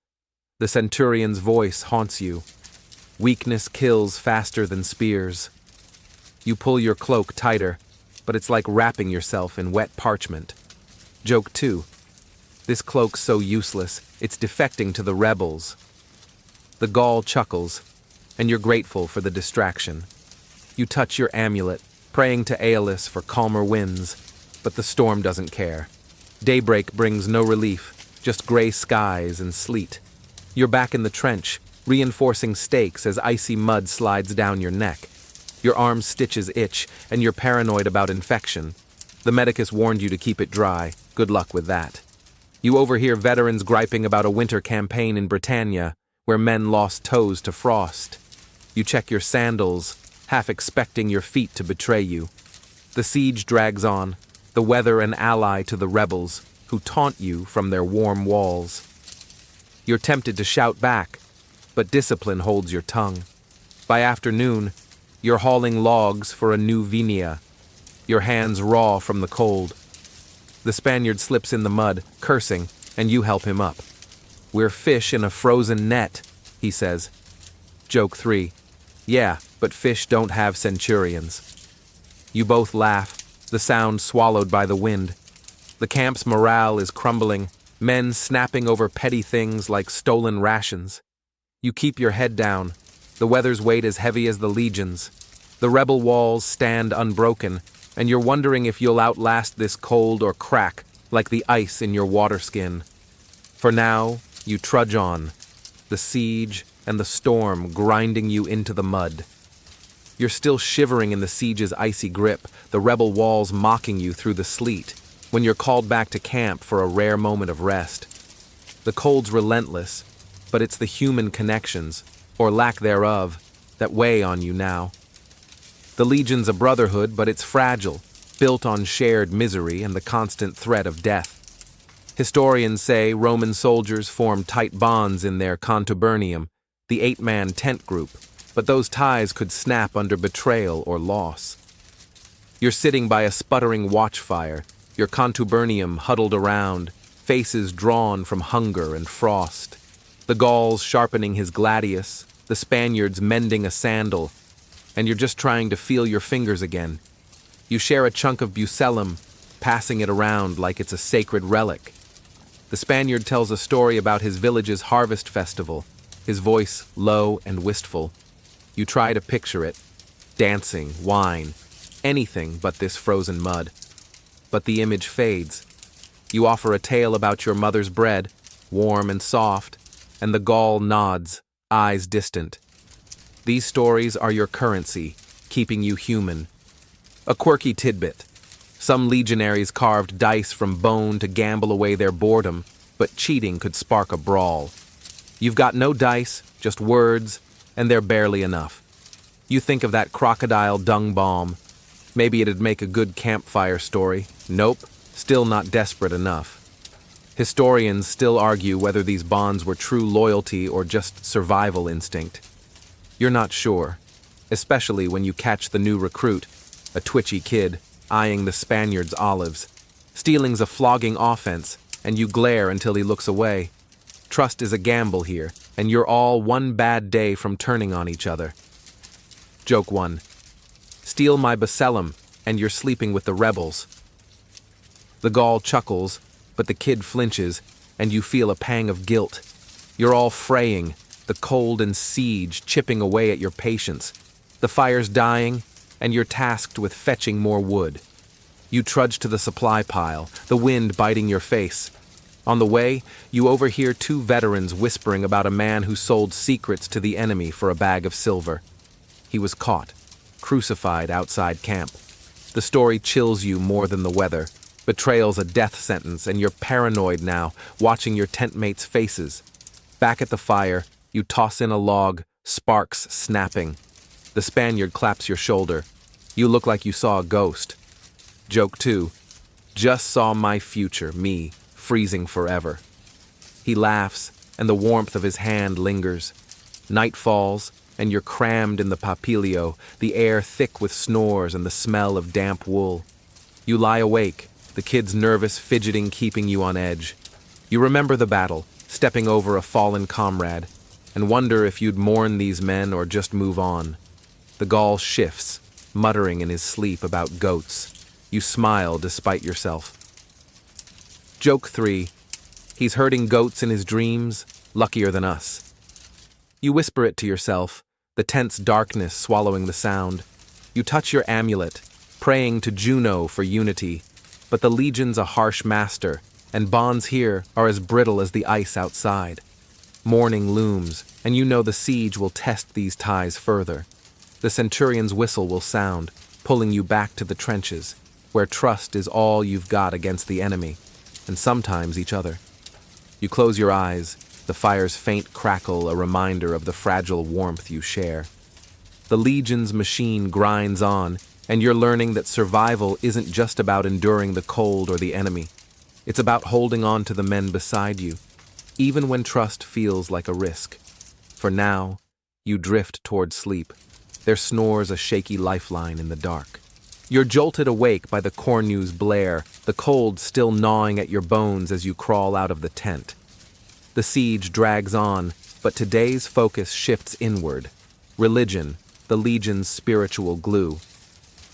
The centurion's voice haunts you. Weakness kills faster than spears. You pull your cloak tighter, but it's like wrapping yourself in wet parchment. Joke 2. This cloak's so useless, it's defecting to the rebels. The Gaul chuckles, and you're grateful for the distraction. You touch your amulet, praying to Aeolus for calmer winds, but the storm doesn't care. Daybreak brings no relief, just gray skies and sleet. You're back in the trench, reinforcing stakes as icy mud slides down your neck. Your arm's stitches itch, and you're paranoid about infection. The medicus warned you to keep it dry. Good luck with that. You overhear veterans griping about a winter campaign in Britannia, where men lost toes to frost. You check your sandals, half expecting your feet to betray you. The siege drags on, the weather an ally to the rebels, who taunt you from their warm walls. You're tempted to shout back, but discipline holds your tongue. By afternoon, you're hauling logs for a new vinia, your hands raw from the cold. The Spaniard slips in the mud, cursing, and you help him up. We're fish in a frozen net, he says. Joke 3. Yeah, but fish don't have centurions. You both laugh, the sound swallowed by the wind. The camp's morale is crumbling, men snapping over petty things like stolen rations. You keep your head down. The weather's weight is heavy as the legions. The rebel walls stand unbroken, and you're wondering if you'll outlast this cold or crack like the ice in your water skin. For now, you trudge on, the siege and the storm grinding you into the mud. You're still shivering in the siege's icy grip, the rebel walls mocking you through the sleet, when you're called back to camp for a rare moment of rest. The cold's relentless, but it's the human connections, or lack thereof, that weigh on you now. The Legion's a brotherhood, but it's fragile, built on shared misery and the constant threat of death. Historians say Roman soldiers formed tight bonds in their contubernium, the 8-man tent group, but those ties could snap under betrayal or loss. You're sitting by a sputtering watchfire, your contubernium huddled around, faces drawn from hunger and frost. The Gauls sharpening his gladius, the Spaniards mending a sandal, and you're just trying to feel your fingers again. You share a chunk of bucellum, passing it around like it's a sacred relic. The Spaniard tells a story about his village's harvest festival, his voice low and wistful. You try to picture it. Dancing, wine, anything but this frozen mud. But the image fades. You offer a tale about your mother's bread, warm and soft, and the Gaul nods, eyes distant. These stories are your currency, keeping you human. A quirky tidbit. Some legionaries carved dice from bone to gamble away their boredom, but cheating could spark a brawl. You've got no dice, just words, and they're barely enough. You think of that crocodile dung bomb. Maybe it'd make a good campfire story. Nope, still not desperate enough. Historians still argue whether these bonds were true loyalty or just survival instinct. You're not sure, especially when you catch the new recruit, a twitchy kid, eyeing the Spaniard's olives. Stealing's a flogging offense, and you glare until he looks away. Trust is a gamble here, and you're all one bad day from turning on each other. Joke 1. Steal my bacellum, and you're sleeping with the rebels. The Gaul chuckles, but the kid flinches, and you feel a pang of guilt. You're all fraying, the cold and siege chipping away at your patience. The fire's dying, and you're tasked with fetching more wood. You trudge to the supply pile, the wind biting your face. On the way, you overhear 2 veterans whispering about a man who sold secrets to the enemy for a bag of silver. He was caught, crucified outside camp. The story chills you more than the weather. Betrayal's a death sentence, and you're paranoid now, watching your tent mates' faces. Back at the fire, you toss in a log, sparks snapping. The Spaniard claps your shoulder. You look like you saw a ghost. Joke 2. Just saw my future, me, freezing forever. He laughs, and the warmth of his hand lingers. Night falls, and you're crammed in the papilio, the air thick with snores and the smell of damp wool. You lie awake, the kids nervous fidgeting keeping you on edge. You remember the battle, stepping over a fallen comrade, and wonder if you'd mourn these men or just move on. The Gaul shifts, muttering in his sleep about goats. You smile despite yourself. Joke 3. He's herding goats in his dreams, luckier than us. You whisper it to yourself, the tense darkness swallowing the sound. You touch your amulet, praying to Juno for unity, but the Legion's a harsh master, and bonds here are as brittle as the ice outside. Morning looms, and you know the siege will test these ties further. The centurion's whistle will sound, pulling you back to the trenches, where trust is all you've got against the enemy, and sometimes each other. You close your eyes, the fire's faint crackle a reminder of the fragile warmth you share. The Legion's machine grinds on, and you're learning that survival isn't just about enduring the cold or the enemy. It's about holding on to the men beside you, even when trust feels like a risk. For now, you drift toward sleep. Their snores a shaky lifeline in the dark. You're jolted awake by the cornue's blare, the cold still gnawing at your bones as you crawl out of the tent. The siege drags on, but today's focus shifts inward. Religion, the Legion's spiritual glue.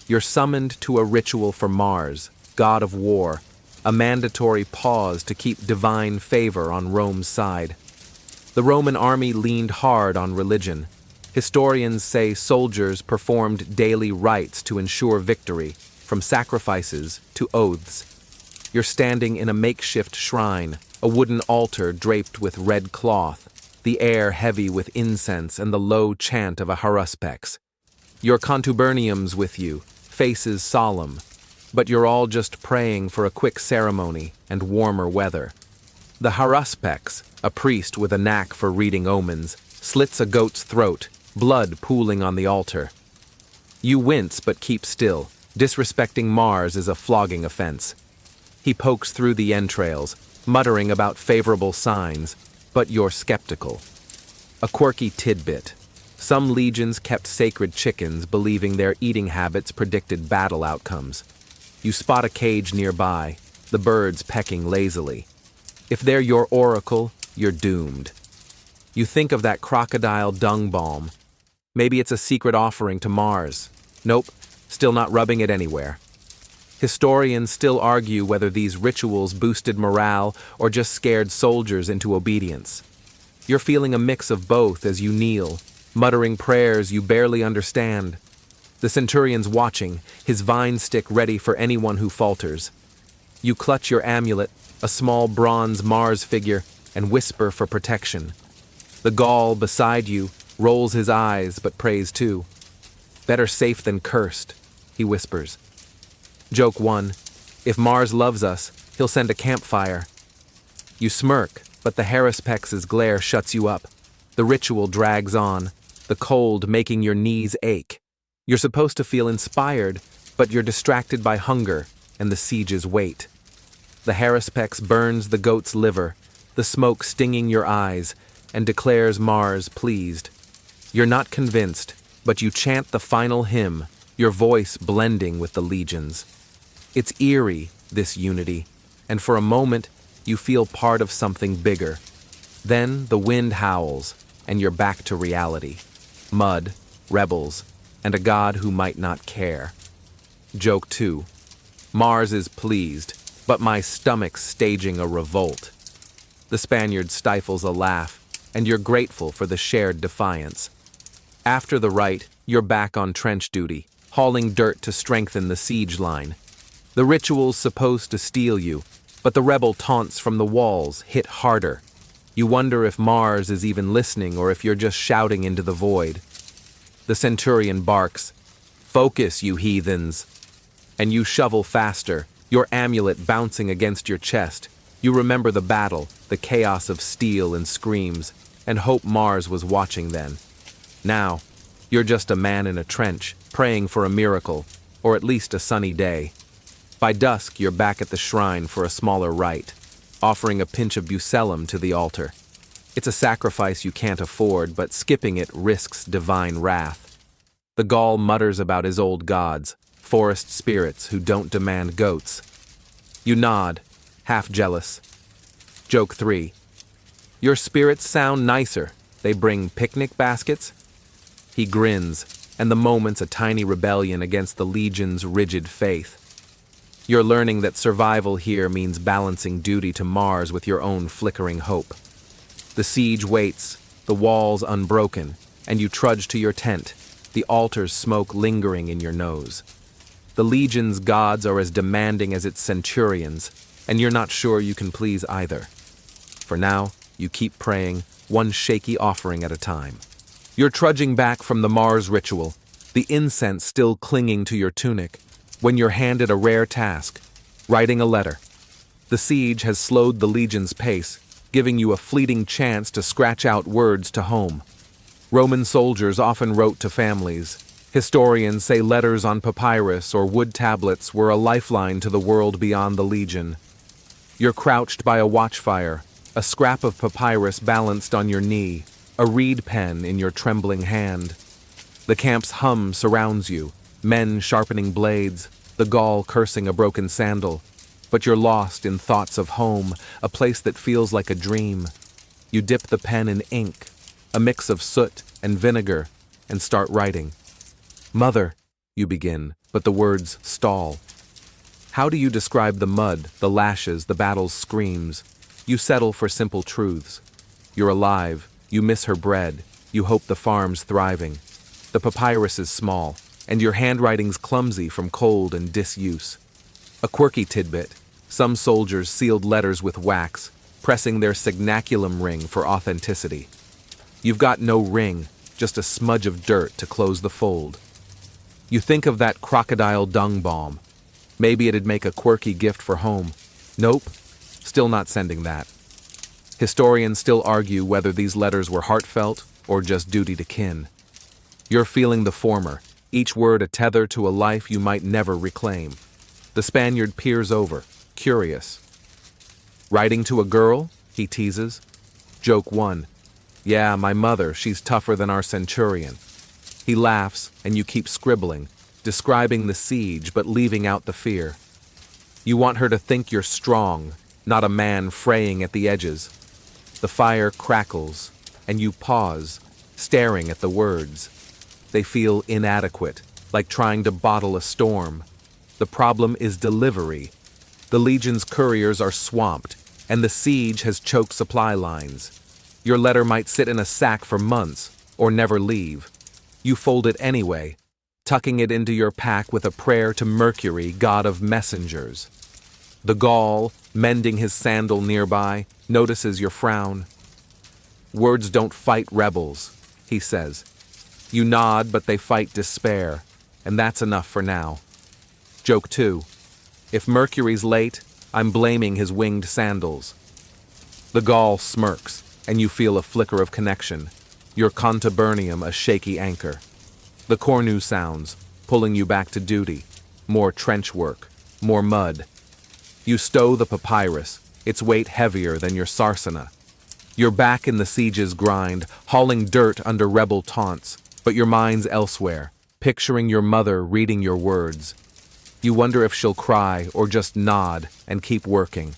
You're summoned to a ritual for Mars, god of war, a mandatory pause to keep divine favor on Rome's side. The Roman army leaned hard on religion. Historians say soldiers performed daily rites to ensure victory, from sacrifices to oaths. You're standing in a makeshift shrine, a wooden altar draped with red cloth, the air heavy with incense and the low chant of a haruspex. Your contubernium's with you, faces solemn, but you're all just praying for a quick ceremony and warmer weather. The haruspex, a priest with a knack for reading omens, slits a goat's throat, blood pooling on the altar. You wince but keep still. Disrespecting Mars is a flogging offense. He pokes through the entrails, muttering about favorable signs, but you're skeptical. A quirky tidbit. Some legions kept sacred chickens, believing their eating habits predicted battle outcomes. You spot a cage nearby, the birds pecking lazily. If they're your oracle, you're doomed. You think of that crocodile dung balm. Maybe it's a secret offering to Mars. Nope, still not rubbing it anywhere. Historians still argue whether these rituals boosted morale or just scared soldiers into obedience. You're feeling a mix of both as you kneel, muttering prayers you barely understand. The centurion's watching, his vine stick ready for anyone who falters. You clutch your amulet, a small bronze Mars figure, and whisper for protection. The Gaul beside you rolls his eyes but prays too. Better safe than cursed, he whispers. Joke 1. If Mars loves us, he'll send a campfire. You smirk, but the Heraspex's glare shuts you up. The ritual drags on, the cold making your knees ache. You're supposed to feel inspired, but you're distracted by hunger and the siege's weight. The Haruspex burns the goat's liver, the smoke stinging your eyes, and declares Mars pleased. You're not convinced, but you chant the final hymn, your voice blending with the legions. It's eerie, this unity, and for a moment, you feel part of something bigger. Then the wind howls, and you're back to reality. Mud, rebels, and a god who might not care. Joke 2. Mars is pleased, but my stomach's staging a revolt. The Spaniard stifles a laugh, and you're grateful for the shared defiance. After the rite, you're back on trench duty, hauling dirt to strengthen the siege line. The ritual's supposed to steel you, but the rebel taunts from the walls hit harder. You wonder if Mars is even listening or if you're just shouting into the void. The centurion barks, "Focus, you heathens!" And you shovel faster, your amulet bouncing against your chest. You remember the battle, the chaos of steel and screams, and hope Mars was watching then. Now, you're just a man in a trench, praying for a miracle, or at least a sunny day. By dusk, you're back at the shrine for a smaller rite, offering a pinch of bucellum to the altar. It's a sacrifice you can't afford, but skipping it risks divine wrath. The Gaul mutters about his old gods, forest spirits who don't demand goats. You nod, half jealous. Joke 3. Your spirits sound nicer. They bring picnic baskets? He grins, and the moment's a tiny rebellion against the Legion's rigid faith. You're learning that survival here means balancing duty to Mars with your own flickering hope. The siege waits, the walls unbroken, and you trudge to your tent, the altar's smoke lingering in your nose. The Legion's gods are as demanding as its centurions, and you're not sure you can please either. For now, you keep praying, one shaky offering at a time. You're trudging back from the Mars ritual, the incense still clinging to your tunic, when you're handed a rare task, writing a letter. The siege has slowed the Legion's pace, giving you a fleeting chance to scratch out words to home. Roman soldiers often wrote to families. Historians say letters on papyrus or wood tablets were a lifeline to the world beyond the Legion. You're crouched by a watchfire, a scrap of papyrus balanced on your knee, a reed pen in your trembling hand. The camp's hum surrounds you, men sharpening blades, the Gaul cursing a broken sandal. But you're lost in thoughts of home, a place that feels like a dream. You dip the pen in ink, a mix of soot and vinegar, and start writing. Mother, you begin, but the words stall. How do you describe the mud, the lashes, the battle's screams? You settle for simple truths. You're alive, you miss her bread, you hope the farm's thriving. The papyrus is small, and your handwriting's clumsy from cold and disuse. A quirky tidbit, some soldiers sealed letters with wax, pressing their signaculum ring for authenticity. You've got no ring, just a smudge of dirt to close the fold. You think of that crocodile dung balm. Maybe it'd make a quirky gift for home. Nope, still not sending that. Historians still argue whether these letters were heartfelt or just duty to kin. You're feeling the former, each word a tether to a life you might never reclaim. The Spaniard peers over, curious. Writing to a girl? He teases. Joke 1. Yeah, my mother, she's tougher than our centurion. He laughs, and you keep scribbling, describing the siege but leaving out the fear. You want her to think you're strong, not a man fraying at the edges. The fire crackles, and you pause, staring at the words. They feel inadequate, like trying to bottle a storm. The problem is delivery. The Legion's couriers are swamped, and the siege has choked supply lines. Your letter might sit in a sack for months, or never leave. You fold it anyway, tucking it into your pack with a prayer to Mercury, god of messengers. The Gaul, mending his sandal nearby, notices your frown. Words don't fight rebels, he says. You nod, but they fight despair, and that's enough for now. Joke 2. If Mercury's late, I'm blaming his winged sandals. The Gaul smirks, and you feel a flicker of connection, your contubernium a shaky anchor. The cornu sounds, pulling you back to duty. More trench work, more mud. You stow the papyrus, its weight heavier than your sarsana. You're back in the siege's grind, hauling dirt under rebel taunts, but your mind's elsewhere, picturing your mother reading your words. You wonder if she'll cry or just nod and keep working,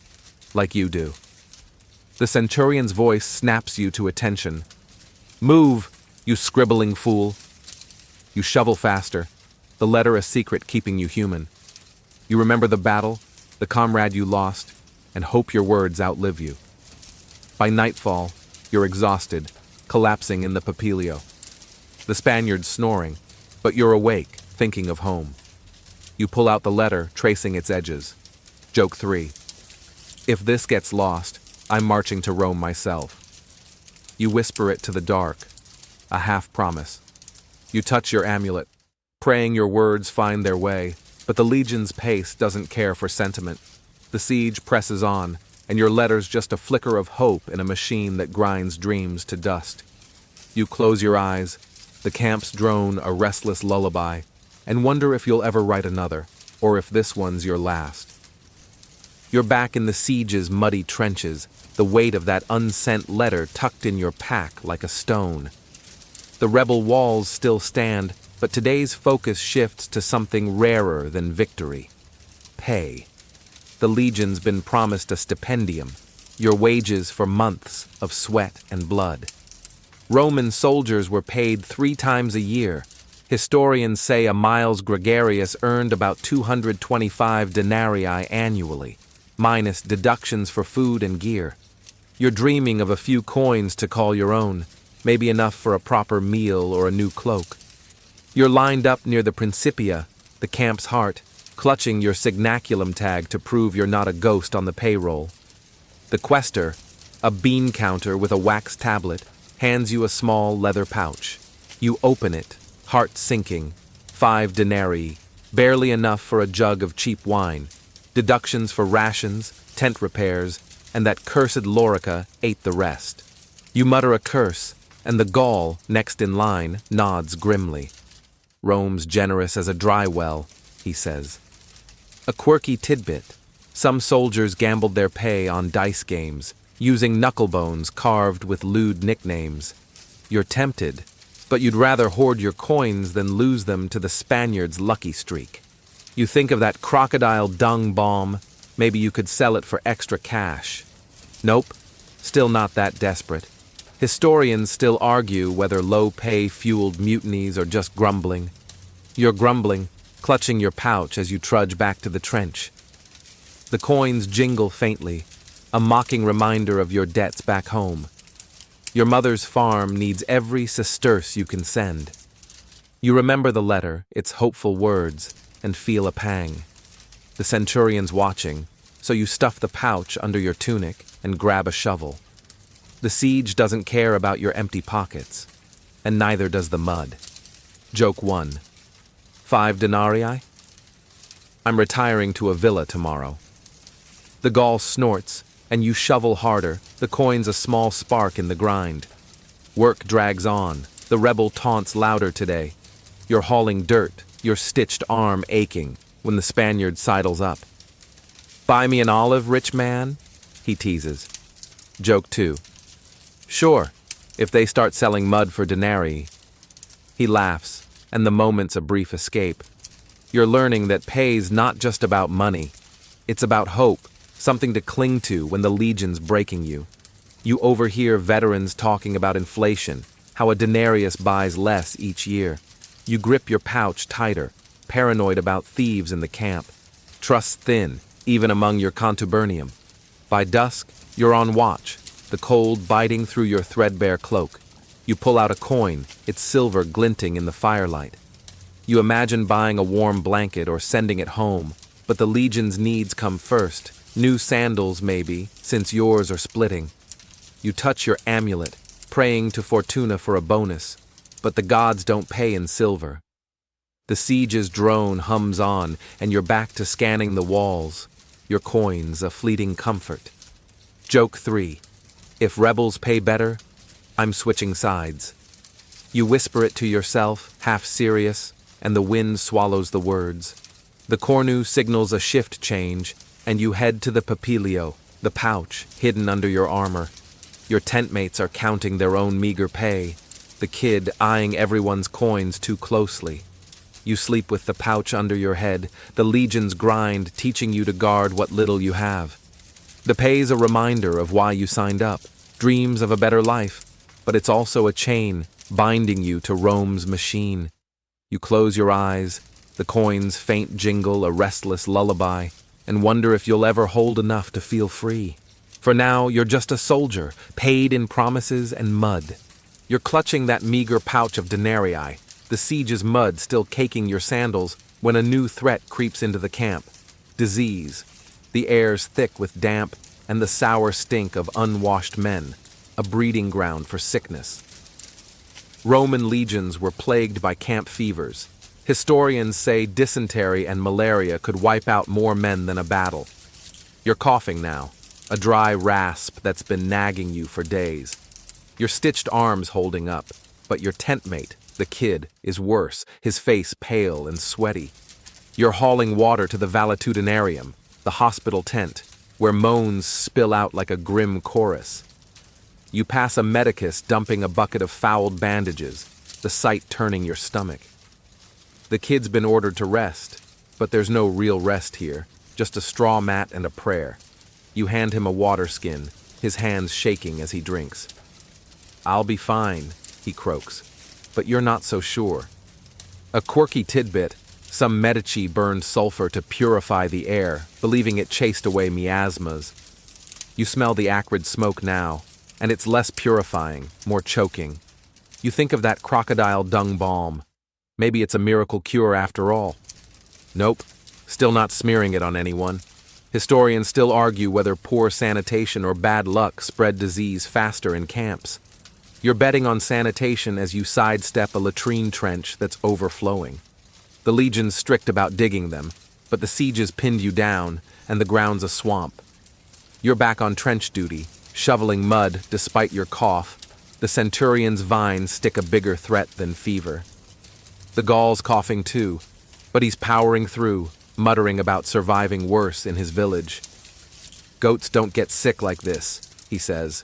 like you do. The centurion's voice snaps you to attention. Move, you scribbling fool. You shovel faster, the letter a secret keeping you human. You remember the battle, the comrade you lost, and hope your words outlive you. By nightfall, you're exhausted, collapsing in the papilio. The Spaniard's snoring, but you're awake, thinking of home. You pull out the letter, tracing its edges. Joke 3. If this gets lost, I'm marching to Rome myself. You whisper it to the dark, a half-promise. You touch your amulet, praying your words find their way, but the Legion's pace doesn't care for sentiment. The siege presses on, and your letter's just a flicker of hope in a machine that grinds dreams to dust. You close your eyes, the camps drone a restless lullaby, and wonder if you'll ever write another. or if this one's your last. You're back in the siege's muddy trenches, the weight of that unsent letter tucked in your pack like a stone. The rebel walls still stand, but today's focus shifts to something rarer than victory. Pay. The Legion's been promised a stipendium, your wages for months of sweat and blood. Roman soldiers were paid 3 times a year. Historians say a Miles Gregarius earned about 225 denarii annually, minus deductions for food and gear. You're dreaming of a few coins to call your own, maybe enough for a proper meal or a new cloak. You're lined up near the Principia, the camp's heart, clutching your signaculum tag to prove you're not a ghost on the payroll. The quester, a bean counter with a wax tablet, hands you a small leather pouch. You open it, heart sinking. 5 denarii, barely enough for a jug of cheap wine. Deductions for rations, tent repairs, and that cursed Lorica ate the rest. You mutter a curse, and the Gaul, next in line, nods grimly. Rome's generous as a dry well, he says. A quirky tidbit. Some soldiers gambled their pay on dice games, using knucklebones carved with lewd nicknames. You're tempted, but you'd rather hoard your coins than lose them to the Spaniards' lucky streak. You think of that crocodile dung bomb, maybe you could sell it for extra cash. Nope, still not that desperate. Historians still argue whether low pay fueled mutinies or just grumbling. You're grumbling, clutching your pouch as you trudge back to the trench. The coins jingle faintly, a mocking reminder of your debts back home. Your mother's farm needs every sesterce you can send. You remember the letter, its hopeful words, and feel a pang. The centurion's watching, so you stuff the pouch under your tunic and grab a shovel. The siege doesn't care about your empty pockets, and neither does the mud. Joke 1. 5 denarii? I'm retiring to a villa tomorrow. The Gaul snorts, and you shovel harder, the coin's a small spark in the grind. Work drags on, the rebel taunts louder today. You're hauling dirt, your stitched arm aching, when the Spaniard sidles up. Buy me an olive, rich man? He teases. Joke 2. Sure, if they start selling mud for denarii. He laughs, and the moment's a brief escape. You're learning that pay's not just about money. It's about hope, something to cling to when the Legion's breaking you. You overhear veterans talking about inflation, how a denarius buys less each year. You grip your pouch tighter, paranoid about thieves in the camp. Trust thin, even among your contubernum. By dusk, you're on watch, the cold biting through your threadbare cloak. You pull out a coin, its silver glinting in the firelight. You imagine buying a warm blanket or sending it home, but the Legion's needs come first. New sandals, maybe, since yours are splitting. You touch your amulet, praying to Fortuna for a bonus, but the gods don't pay in silver. The siege's drone hums on, and you're back to scanning the walls. Your coins a fleeting comfort. Joke 3. If rebels pay better, I'm switching sides. You whisper it to yourself, half serious, and the wind swallows the words. The cornu signals a shift change, and you head to the papilio, the pouch, hidden under your armor. Your tentmates are counting their own meager pay, the kid eyeing everyone's coins too closely. You sleep with the pouch under your head, the Legion's grind teaching you to guard what little you have. The pay's a reminder of why you signed up, dreams of a better life, but it's also a chain binding you to Rome's machine. You close your eyes, the coin's faint jingle a restless lullaby, and wonder if you'll ever hold enough to feel free. For now, you're just a soldier, paid in promises and mud. You're clutching that meager pouch of denarii, the siege's mud still caking your sandals, when a new threat creeps into the camp. Disease. The air's thick with damp and the sour stink of unwashed men, a breeding ground for sickness. Roman legions were plagued by camp fevers. Historians say dysentery and malaria could wipe out more men than a battle. You're coughing now, a dry rasp that's been nagging you for days. Your stitched arm's holding up, but your tentmate, the kid, is worse, his face pale and sweaty. You're hauling water to the valetudinarium, the hospital tent, where moans spill out like a grim chorus. You pass a medicus dumping a bucket of fouled bandages, the sight turning your stomach. The kid's been ordered to rest, but there's no real rest here, just a straw mat and a prayer. You hand him a water skin, his hands shaking as he drinks. "I'll be fine," he croaks, "but you're not so sure." A quirky tidbit, some Medici burned sulfur to purify the air, believing it chased away miasmas. You smell the acrid smoke now, and it's less purifying, more choking. You think of that crocodile dung balm. Maybe it's a miracle cure after all. Nope, still not smearing it on anyone. Historians still argue whether poor sanitation or bad luck spread disease faster in camps. You're betting on sanitation as you sidestep a latrine trench that's overflowing. The Legion's strict about digging them, but the sieges pinned you down, and the ground's a swamp. You're back on trench duty, shoveling mud despite your cough. The Centurion's vines stick a bigger threat than fever. The Gaul's coughing too, but he's powering through, muttering about surviving worse in his village. "Goats don't get sick like this," he says.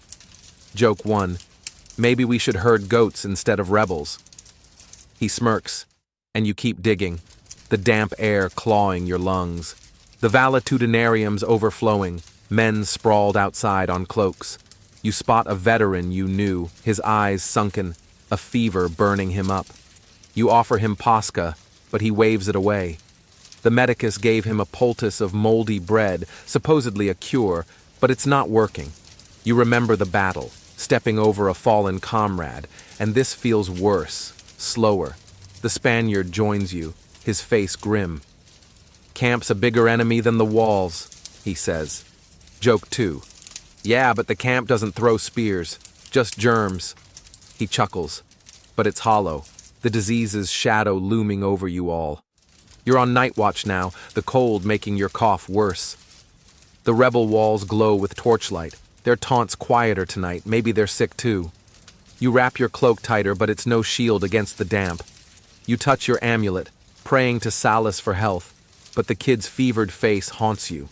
Joke 1. Maybe we should herd goats instead of rebels. He smirks, and you keep digging, the damp air clawing your lungs. The valetudinarium's overflowing, men sprawled outside on cloaks. You spot a veteran you knew, his eyes sunken, a fever burning him up. You offer him pasca, but he waves it away. The medicus gave him a poultice of moldy bread, supposedly a cure, but it's not working. You remember the battle, stepping over a fallen comrade, and this feels worse, slower. The Spaniard joins you, his face grim. "Camp's a bigger enemy than the walls," he says. Joke 2. "Yeah, but the camp doesn't throw spears, just germs." He chuckles, but it's hollow, the disease's shadow looming over you all. You're on night watch now, the cold making your cough worse. The rebel walls glow with torchlight. Their taunts quieter tonight, maybe they're sick too. You wrap your cloak tighter, but it's no shield against the damp. You touch your amulet, praying to Salus for health, but the kid's fevered face haunts you.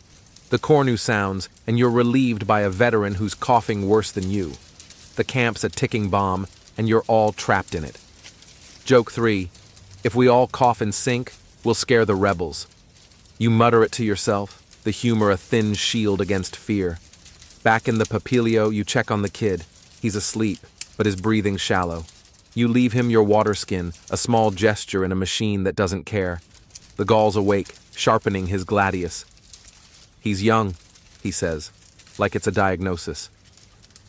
The cornu sounds, and you're relieved by a veteran who's coughing worse than you. The camp's a ticking bomb, and you're all trapped in it. Joke 3. If we all cough in sync, we'll scare the rebels. You mutter it to yourself, the humor a thin shield against fear. Back in the papilio, you check on the kid. He's asleep, but his breathing shallow. You leave him your water skin, a small gesture in a machine that doesn't care. The Gaul's awake, sharpening his gladius. "He's young," he says, like it's a diagnosis.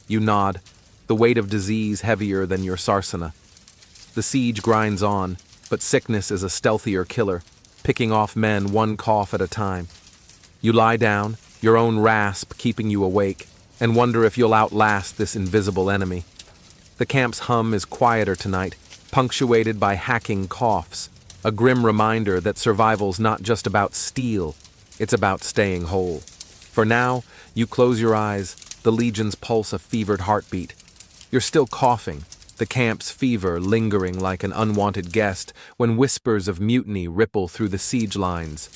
You nod, the weight of disease heavier than your sarsana. The siege grinds on, but sickness is a stealthier killer, picking off men one cough at a time. You lie down, your own rasp keeping you awake, and wonder if you'll outlast this invisible enemy. The camp's hum is quieter tonight, punctuated by hacking coughs, a grim reminder that survival's not just about steel, it's about staying whole. For now, you close your eyes, the Legion's pulse a fevered heartbeat. You're still coughing, the camp's fever lingering like an unwanted guest, when whispers of mutiny ripple through the siege lines.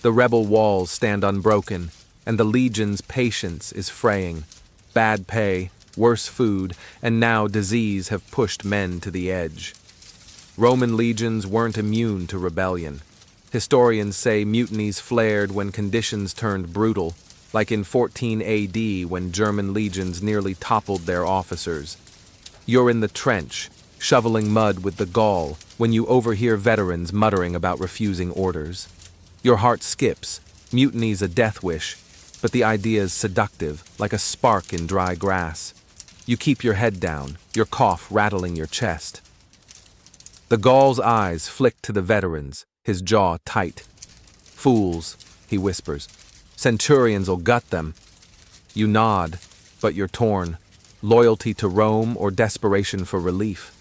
The rebel walls stand unbroken, and the Legion's patience is fraying. Bad pay, worse food, and now disease have pushed men to the edge. Roman legions weren't immune to rebellion. Historians say mutinies flared when conditions turned brutal, like in 14 AD when German legions nearly toppled their officers. You're in the trench, shoveling mud with the Gaul, when you overhear veterans muttering about refusing orders. Your heart skips. Mutiny's a death wish, but the idea's seductive, like a spark in dry grass. You keep your head down, your cough rattling your chest. The Gaul's eyes flick to the veterans, his jaw tight. "Fools," he whispers. "Centurions'll gut them." You nod, but you're torn. Loyalty to Rome or desperation for relief?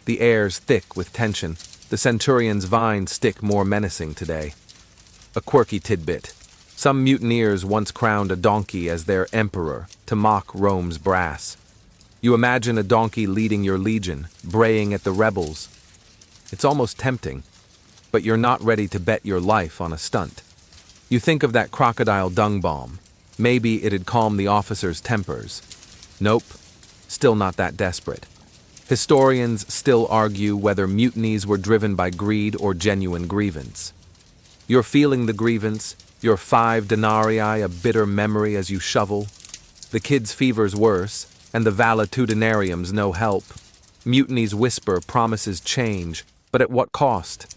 The air's thick with tension. The Centurion's vines stick more menacing today. A quirky tidbit. Some mutineers once crowned a donkey as their emperor to mock Rome's brass. You imagine a donkey leading your legion, braying at the rebels. It's almost tempting. but you're not ready to bet your life on a stunt. You think of that crocodile dung bomb. Maybe it'd calm the officers' tempers. Nope, still not that desperate. Historians still argue whether mutinies were driven by greed or genuine grievance. You're feeling the grievance, your 5 denarii a bitter memory as you shovel. The kids' fever's worse, and the valetudinarium's no help. Mutiny's whisper promises change, but at what cost?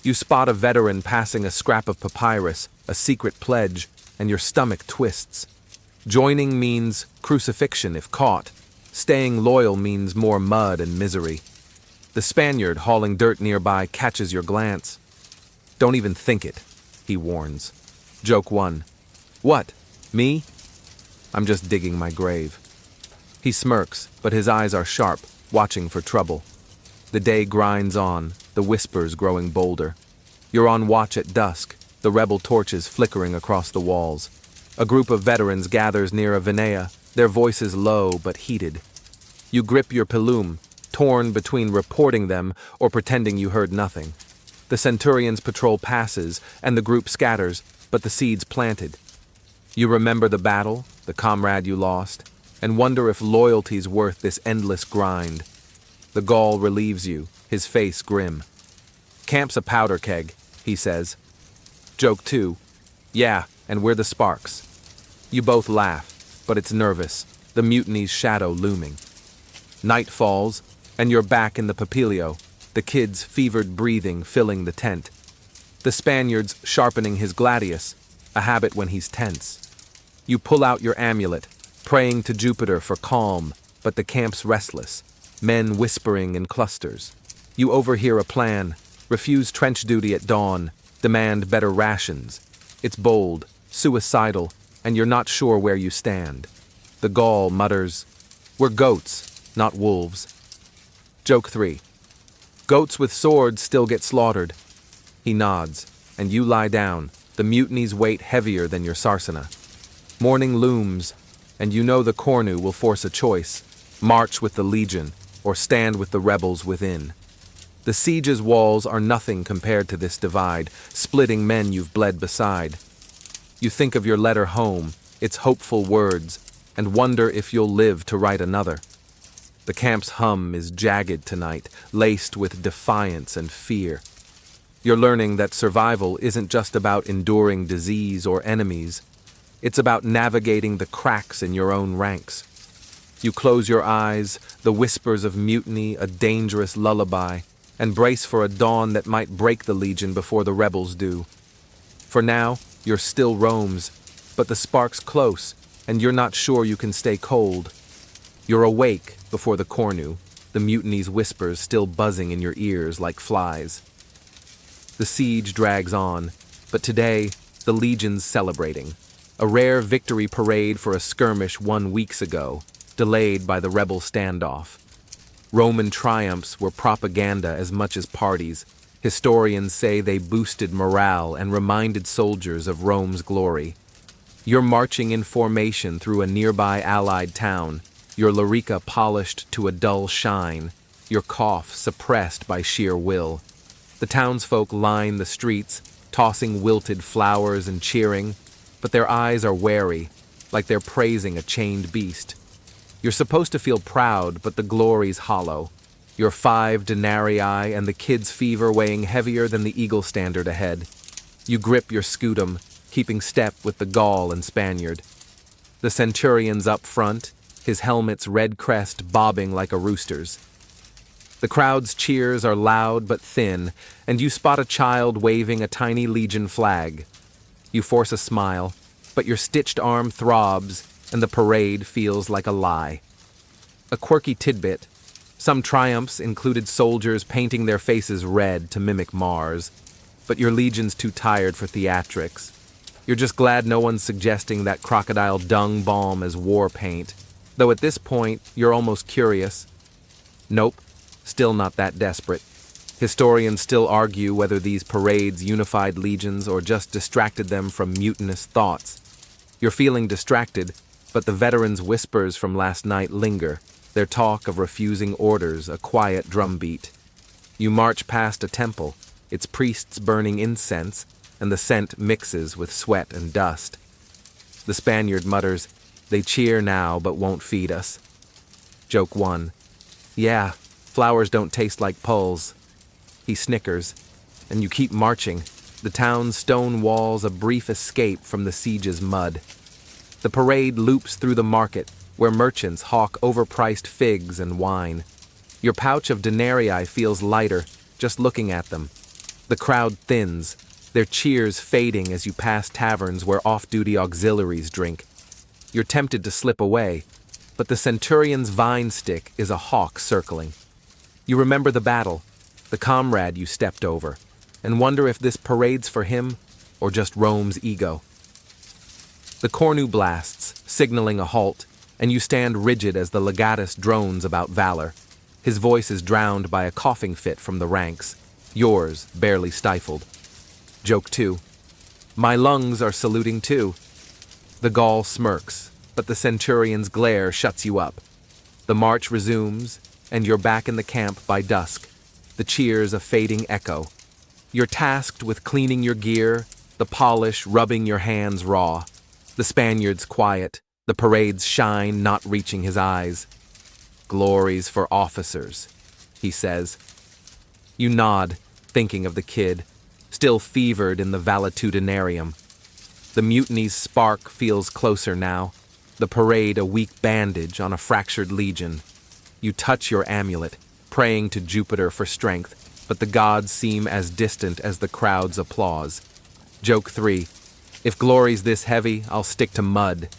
You spot a veteran passing a scrap of papyrus, a secret pledge, and your stomach twists. Joining means crucifixion if caught. Staying loyal means more mud and misery. The Spaniard hauling dirt nearby catches your glance. Don't even think it, he warns. Joke 1. What? Me? I'm just digging my grave. He smirks, but his eyes are sharp, watching for trouble. The day grinds on, the whispers growing bolder. You're on watch at dusk, the rebel torches flickering across the walls. A group of veterans gathers near a vinaya, their voices low but heated. You grip your pilum, torn between reporting them or pretending you heard nothing. The Centurion's patrol passes, and the group scatters, but the seed's planted. You remember the battle, the comrade you lost, and wonder if loyalty's worth this endless grind. The Gaul relieves you, his face grim. Camp's a powder keg, he says. Joke 2. Yeah, and we're the sparks. You both laugh, but it's nervous, the mutiny's shadow looming. Night falls, and you're back in the papilio, the kid's fevered breathing filling the tent. The Spaniard's sharpening his gladius, a habit when he's tense. You pull out your amulet, praying to Jupiter for calm, but the camp's restless, men whispering in clusters. You overhear a plan, refuse trench duty at dawn, demand better rations. It's bold, suicidal, and you're not sure where you stand. The Gaul mutters, "We're goats, not wolves." Joke 3. Goats with swords still get slaughtered. He nods, and you lie down, the mutiny's weight heavier than your sarsana. Morning looms, and you know the cornu will force a choice, march with the legion, or stand with the rebels within. The siege's walls are nothing compared to this divide, splitting men you've bled beside. You think of your letter home, its hopeful words, and wonder if you'll live to write another. The camp's hum is jagged tonight, laced with defiance and fear. You're learning that survival isn't just about enduring disease or enemies. It's about navigating the cracks in your own ranks. You close your eyes, the whispers of mutiny a dangerous lullaby, and brace for a dawn that might break the legion before the rebels do. For now, you're still Rome's, but the spark's close, and you're not sure you can stay cold. You're awake before the cornu, the mutiny's whispers still buzzing in your ears like flies. The siege drags on, but today, the legion's celebrating. A rare victory parade for a skirmish 1 week ago, delayed by the rebel standoff. Roman triumphs were propaganda as much as parties. Historians say they boosted morale and reminded soldiers of Rome's glory. You're marching in formation through a nearby allied town, your larica polished to a dull shine, your cough suppressed by sheer will. The townsfolk line the streets, tossing wilted flowers and cheering, but their eyes are wary, like they're praising a chained beast. You're supposed to feel proud, but the glory's hollow. Your 5 denarii and the kid's fever weighing heavier than the eagle standard ahead. You grip your scutum, keeping step with the Gaul and Spaniard. The Centurion's up front, his helmet's red crest bobbing like a rooster's. The crowd's cheers are loud but thin, and you spot a child waving a tiny legion flag. You force a smile, but your stitched arm throbs, and the parade feels like a lie. A quirky tidbit. Some triumphs included soldiers painting their faces red to mimic Mars, but your legion's too tired for theatrics. You're just glad no one's suggesting that crocodile dung balm as war paint, though at this point, you're almost curious. Nope, still not that desperate. Historians still argue whether these parades unified legions or just distracted them from mutinous thoughts. You're feeling distracted, but the veterans' whispers from last night linger, their talk of refusing orders a quiet drumbeat. You march past a temple, its priests burning incense, and the scent mixes with sweat and dust. The Spaniard mutters, "They cheer now, but won't feed us." Joke 1. "Yeah, flowers don't taste like pulls." He snickers, and you keep marching, the town's stone walls a brief escape from the siege's mud. The parade loops through the market, where merchants hawk overpriced figs and wine. Your pouch of denarii feels lighter, just looking at them. The crowd thins, their cheers fading as you pass taverns where off-duty auxiliaries drink. You're tempted to slip away, but the centurion's vine stick is a hawk circling. You remember the battle, the comrade you stepped over, and wonder if this parade's for him or just Rome's ego. The cornu blasts, signaling a halt, and you stand rigid as the legatus drones about valor. His voice is drowned by a coughing fit from the ranks, yours barely stifled. Joke 2. "My lungs are saluting too." The Gaul smirks, but the centurion's glare shuts you up. The march resumes, and you're back in the camp by dusk, the cheers a fading echo. You're tasked with cleaning your gear, the polish rubbing your hands raw. The Spaniard's quiet, the parade's shine not reaching his eyes. "Glories for officers," he says. You nod, thinking of the kid, still fevered in the valetudinarium. The mutiny's spark feels closer now, the parade a weak bandage on a fractured legion. You touch your amulet, praying to Jupiter for strength, but the gods seem as distant as the crowd's applause. Joke 3. "If glory's this heavy, I'll stick to mud."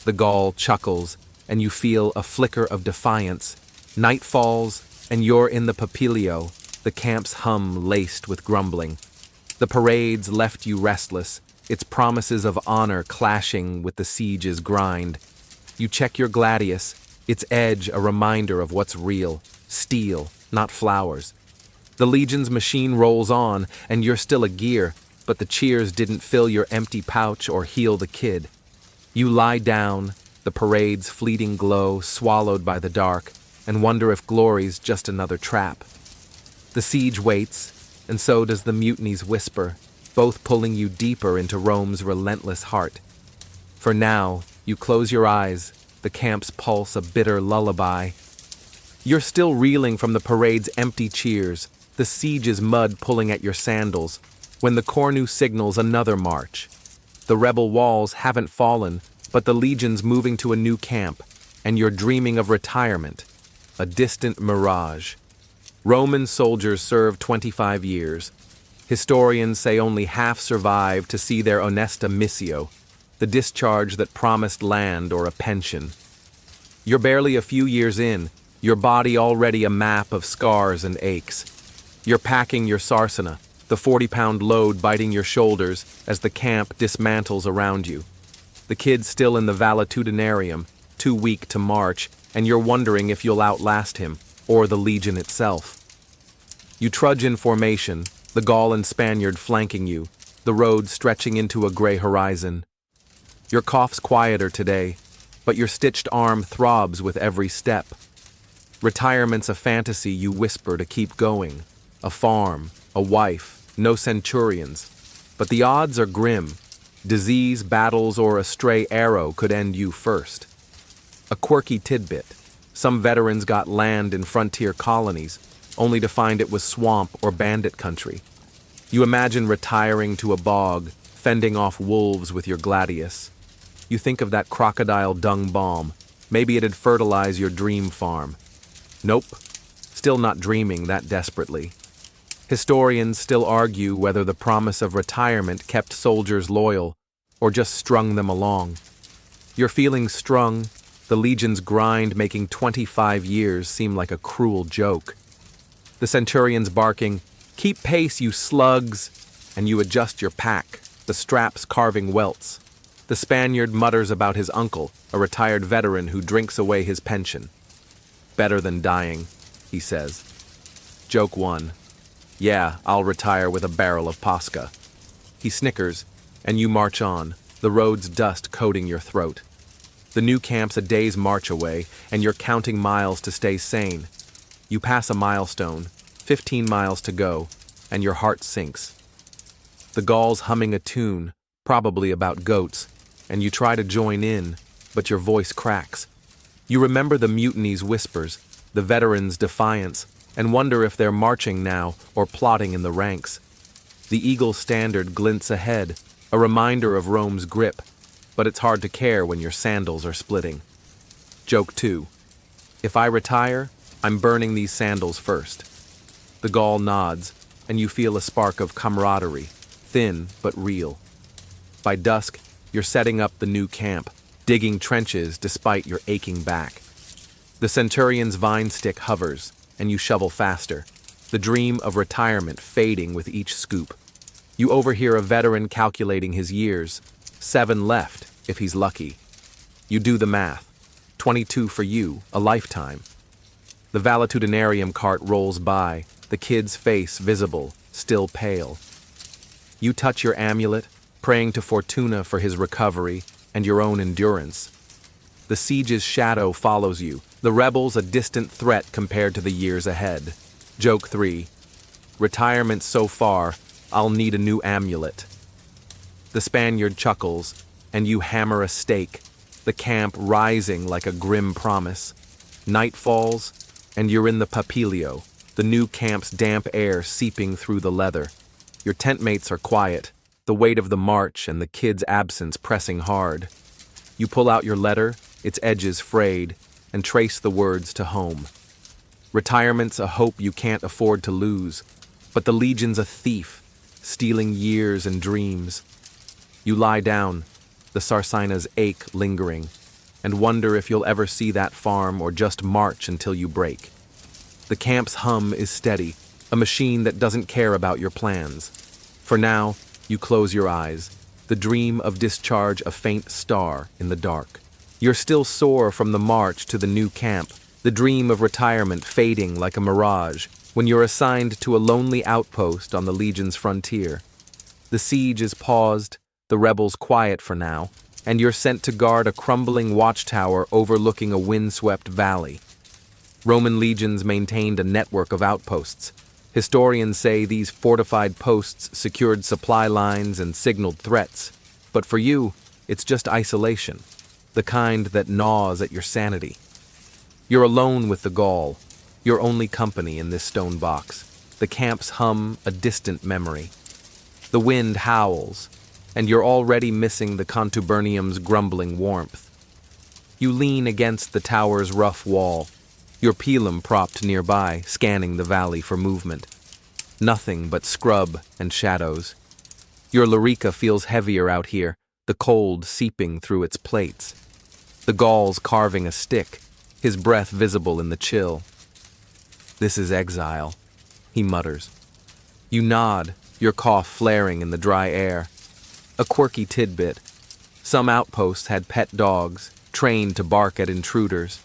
The Gaul chuckles, and you feel a flicker of defiance. Night falls, and you're in the Papilio, the camp's hum laced with grumbling. The parade's left you restless, its promises of honor clashing with the siege's grind. You check your gladius, its edge a reminder of what's real, steel, not flowers. The legion's machine rolls on, and you're still a gear, but the cheers didn't fill your empty pouch or heal the kid. You lie down, the parade's fleeting glow swallowed by the dark, and wonder if glory's just another trap. The siege waits, and so does the mutiny's whisper, both pulling you deeper into Rome's relentless heart. For now, you close your eyes, the camp's pulse a bitter lullaby. You're still reeling from the parade's empty cheers, the siege's mud pulling at your sandals, when the cornu signals another march. The rebel walls haven't fallen, but the legion's moving to a new camp, and you're dreaming of retirement, a distant mirage. Roman soldiers served 25 years. Historians say only half survived to see their onesta missio, the discharge that promised land or a pension. You're barely a few years in, your body already a map of scars and aches. You're packing your sarsana, the 40-pound load biting your shoulders as the camp dismantles around you. The kid's still in the valetudinarium, too weak to march, and you're wondering if you'll outlast him, or the legion itself. You trudge in formation, the Gaul and Spaniard flanking you, the road stretching into a gray horizon. Your cough's quieter today, but your stitched arm throbs with every step. Retirement's a fantasy you whisper to keep going. A farm, a wife, no centurions. But the odds are grim. Disease, battles, or a stray arrow could end you first. A quirky tidbit. Some veterans got land in frontier colonies, only to find it was swamp or bandit country. You imagine retiring to a bog, fending off wolves with your gladius. You think of that crocodile dung balm. Maybe it'd fertilize your dream farm. Nope. Still not dreaming that desperately. Historians still argue whether the promise of retirement kept soldiers loyal or just strung them along. You're feeling strung, the legion's grind making 25 years seem like a cruel joke. The centurion's barking, "Keep pace, you slugs," and you adjust your pack, the straps carving welts. The Spaniard mutters about his uncle, a retired veteran who drinks away his pension. "Better than dying," he says. Joke 1. "Yeah, I'll retire with a barrel of Posca." He snickers, and you march on, the road's dust coating your throat. The new camp's a day's march away, and you're counting miles to stay sane. You pass a milestone, 15 miles to go, and your heart sinks. The Gaul's humming a tune, probably about goats, and you try to join in, but your voice cracks. You remember the mutiny's whispers, the veterans' defiance, and wonder if they're marching now or plotting in the ranks. The eagle standard glints ahead, a reminder of Rome's grip, but it's hard to care when your sandals are splitting. Joke 2. If I retire, I'm burning these sandals first. The Gaul nods, and you feel a spark of camaraderie, thin but real. By dusk, you're setting up the new camp, digging trenches despite your aching back. The centurion's vine stick hovers, and you shovel faster, the dream of retirement fading with each scoop. You overhear a veteran calculating his years, 7 left if he's lucky. You do the math, 22 for you, a lifetime. The valetudinarium cart rolls by, the kid's face visible, still pale. You touch your amulet, praying to Fortuna for his recovery and your own endurance. The siege's shadow follows you, the rebels a distant threat compared to the years ahead. Joke 3. Retirement so far, I'll need a new amulet. The Spaniard chuckles, and you hammer a stake, the camp rising like a grim promise. Night falls, and you're in the papilio, the new camp's damp air seeping through the leather. Your tent mates are quiet, the weight of the march and the kid's absence pressing hard. You pull out your letter, its edges frayed, and trace the words to home. Retirement's a hope you can't afford to lose, but the Legion's a thief, stealing years and dreams. You lie down, the Sarsina's ache lingering, and wonder if you'll ever see that farm or just march until you break. The camp's hum is steady, a machine that doesn't care about your plans. For now, you close your eyes, the dream of discharge a faint star in the dark. You're still sore from the march to the new camp, the dream of retirement fading like a mirage when you're assigned to a lonely outpost on the Legion's frontier. The siege is paused, the rebels quiet for now, and you're sent to guard a crumbling watchtower overlooking a windswept valley. Roman legions maintained a network of outposts. Historians say these fortified posts secured supply lines and signaled threats, but for you, it's just isolation, the kind that gnaws at your sanity. You're alone with the Gaul, your only company in this stone box. The camp's hum a distant memory. The wind howls, and you're already missing the contubernium's grumbling warmth. You lean against the tower's rough wall, your pilum propped nearby, scanning the valley for movement. Nothing but scrub and shadows. Your lorica feels heavier out here, the cold seeping through its plates. The Gaul's carving a stick, his breath visible in the chill. This is exile, he mutters. You nod, your cough flaring in the dry air. A quirky tidbit. Some outposts had pet dogs, trained to bark at intruders.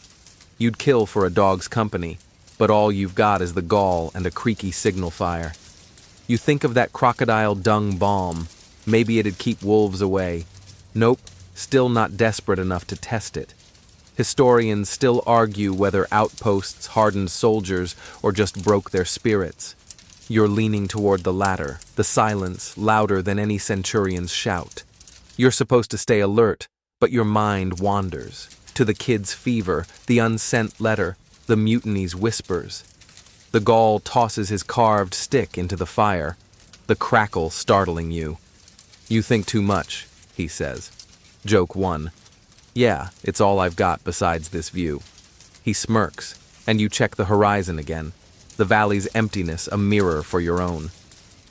You'd kill for a dog's company, but all you've got is the Gaul and a creaky signal fire. You think of that crocodile dung balm. Maybe it'd keep wolves away. Nope, still not desperate enough to test it. Historians still argue whether outposts hardened soldiers or just broke their spirits. You're leaning toward the latter, the silence louder than any centurion's shout. You're supposed to stay alert, but your mind wanders. To the kid's fever, the unsent letter, the mutiny's whispers. The Gaul tosses his carved stick into the fire, the crackle startling you. You think too much, he says. Joke 1. Yeah, it's all I've got besides this view. He smirks, and you check the horizon again, the valley's emptiness a mirror for your own.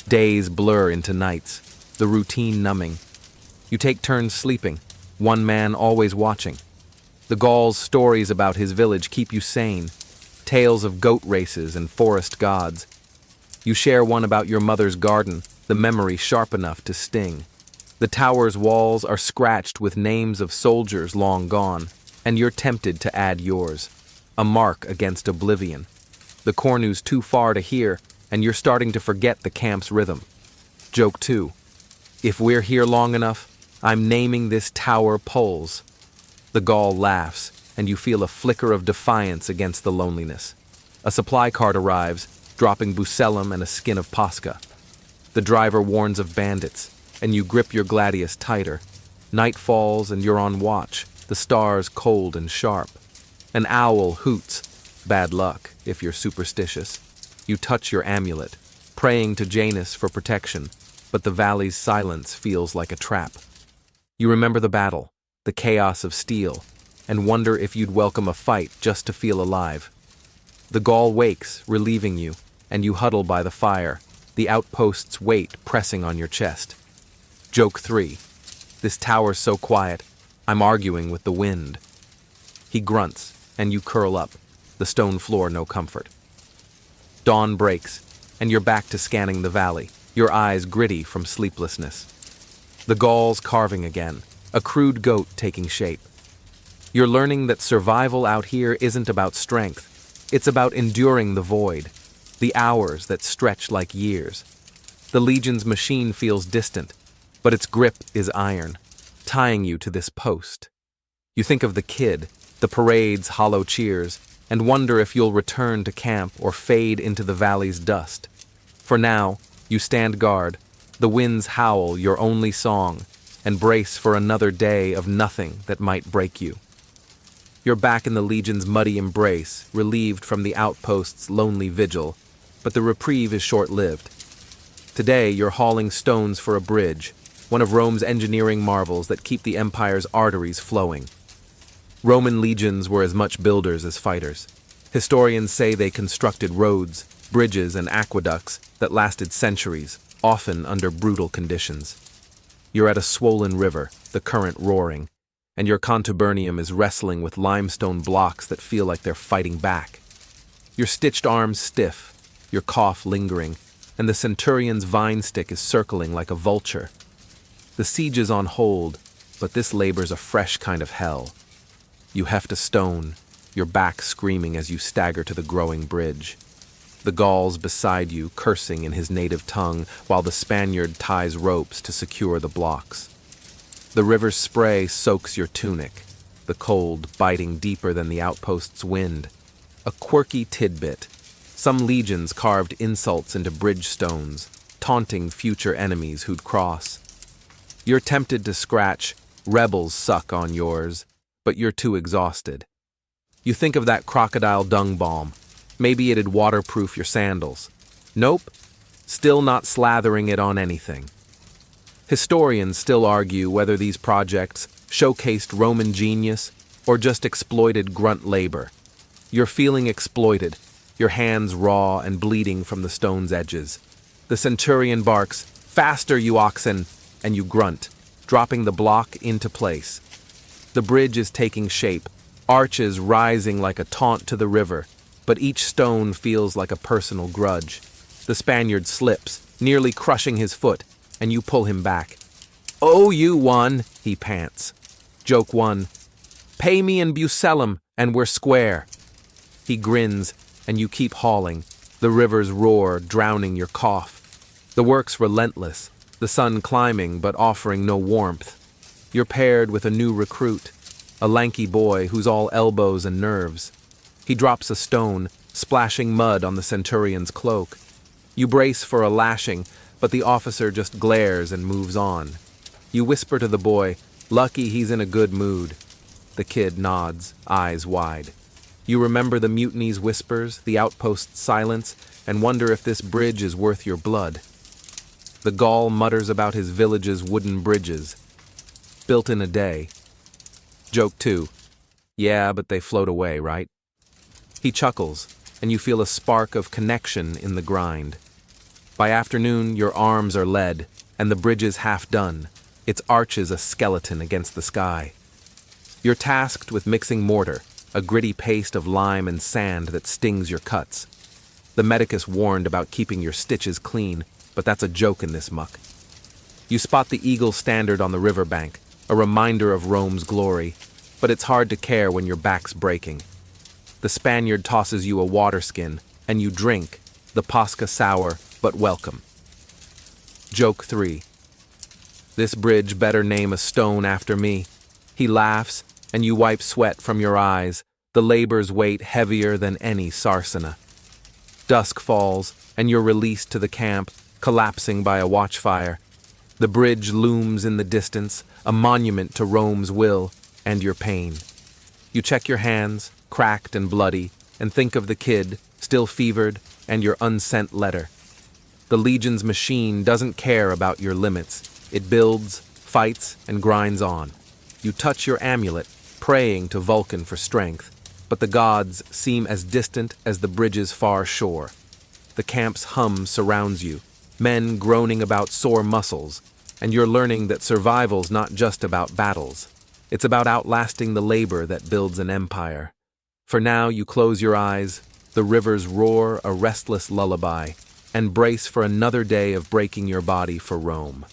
Days blur into nights, the routine numbing. You take turns sleeping, one man always watching. The Gaul's stories about his village keep you sane, tales of goat races and forest gods. You share one about your mother's garden, the memory sharp enough to sting. The tower's walls are scratched with names of soldiers long gone, and you're tempted to add yours, a mark against oblivion. The cornu's too far to hear, and you're starting to forget the camp's rhythm. Joke 2. If we're here long enough, I'm naming this tower Poles. The Gaul laughs, and you feel a flicker of defiance against the loneliness. A supply cart arrives, dropping bucellum and a skin of pasca. The driver warns of bandits, and you grip your gladius tighter. Night falls and you're on watch, the stars cold and sharp. An owl hoots, bad luck if you're superstitious. You touch your amulet, praying to Janus for protection, but the valley's silence feels like a trap. You remember the battle, the chaos of steel, and wonder if you'd welcome a fight just to feel alive. The Gaul wakes, relieving you, and you huddle by the fire, the outpost's weight pressing on your chest. Joke 3. This tower's so quiet, I'm arguing with the wind. He grunts, and you curl up, the stone floor no comfort. Dawn breaks, and you're back to scanning the valley, your eyes gritty from sleeplessness. The Gaul's carving again, a crude goat taking shape. You're learning that survival out here isn't about strength, it's about enduring the void, the hours that stretch like years. The Legion's machine feels distant, but its grip is iron, tying you to this post. You think of the kid, the parade's hollow cheers, and wonder if you'll return to camp or fade into the valley's dust. For now, you stand guard, the winds howl your only song, and brace for another day of nothing that might break you. You're back in the Legion's muddy embrace, relieved from the outpost's lonely vigil, but the reprieve is short-lived. Today, you're hauling stones for a bridge, one of Rome's engineering marvels that keep the empire's arteries flowing. Roman legions were as much builders as fighters. Historians say they constructed roads, bridges, and aqueducts that lasted centuries, often under brutal conditions. You're at a swollen river, the current roaring, and your contubernium is wrestling with limestone blocks that feel like they're fighting back. Your stitched arms stiff, your cough lingering, and the centurion's vine stick is circling like a vulture. The siege is on hold, but this labor's a fresh kind of hell. You heft a stone, your back screaming as you stagger to the growing bridge. The Gaul's beside you, cursing in his native tongue, while the Spaniard ties ropes to secure the blocks. The river's spray soaks your tunic, the cold biting deeper than the outpost's wind. A quirky tidbit. Some legions carved insults into bridge stones, taunting future enemies who'd cross. You're tempted to scratch, "Rebels suck" on yours, but you're too exhausted. You think of that crocodile dung balm. Maybe it'd waterproof your sandals. Nope, still not slathering it on anything. Historians still argue whether these projects showcased Roman genius or just exploited grunt labor. You're feeling exploited, your hands raw and bleeding from the stone's edges. The centurion barks, "Faster, you oxen!" and you grunt, dropping the block into place. The bridge is taking shape, arches rising like a taunt to the river, but each stone feels like a personal grudge. The Spaniard slips, nearly crushing his foot, and you pull him back. "Oh, you won," he pants. Joke 1. "Pay me in bucellum, and we're square." He grins, and you keep hauling, the river's roar drowning your cough. The work's relentless, the sun climbing but offering no warmth. You're paired with a new recruit, a lanky boy who's all elbows and nerves. He drops a stone, splashing mud on the centurion's cloak. You brace for a lashing, but the officer just glares and moves on. You whisper to the boy, "Lucky he's in a good mood." The kid nods, eyes wide. You remember the mutiny's whispers, the outpost's silence, and wonder if this bridge is worth your blood. The Gaul mutters about his village's wooden bridges. Built in a day. Joke 2. Yeah, but they float away, right? He chuckles, and you feel a spark of connection in the grind. By afternoon, your arms are lead, and the bridge is half done, its arches a skeleton against the sky. You're tasked with mixing mortar, a gritty paste of lime and sand that stings your cuts. The medicus warned about keeping your stitches clean, but that's a joke in this muck. You spot the eagle standard on the riverbank, a reminder of Rome's glory, but it's hard to care when your back's breaking. The Spaniard tosses you a water skin, and you drink, the pasca sour, but welcome. Joke 3. This bridge better name a stone after me. He laughs, and you wipe sweat from your eyes, the labor's weight heavier than any sarsana. Dusk falls, and you're released to the camp, collapsing by a watchfire. The bridge looms in the distance, a monument to Rome's will and your pain. You check your hands, cracked and bloody, and think of the kid, still fevered, and your unsent letter. The Legion's machine doesn't care about your limits. It builds, fights, and grinds on. You touch your amulet, praying to Vulcan for strength, but the gods seem as distant as the bridge's far shore. The camp's hum surrounds you, men groaning about sore muscles, and you're learning that survival's not just about battles. It's about outlasting the labor that builds an empire. For now, you close your eyes, the rivers roar a restless lullaby, and brace for another day of breaking your body for Rome.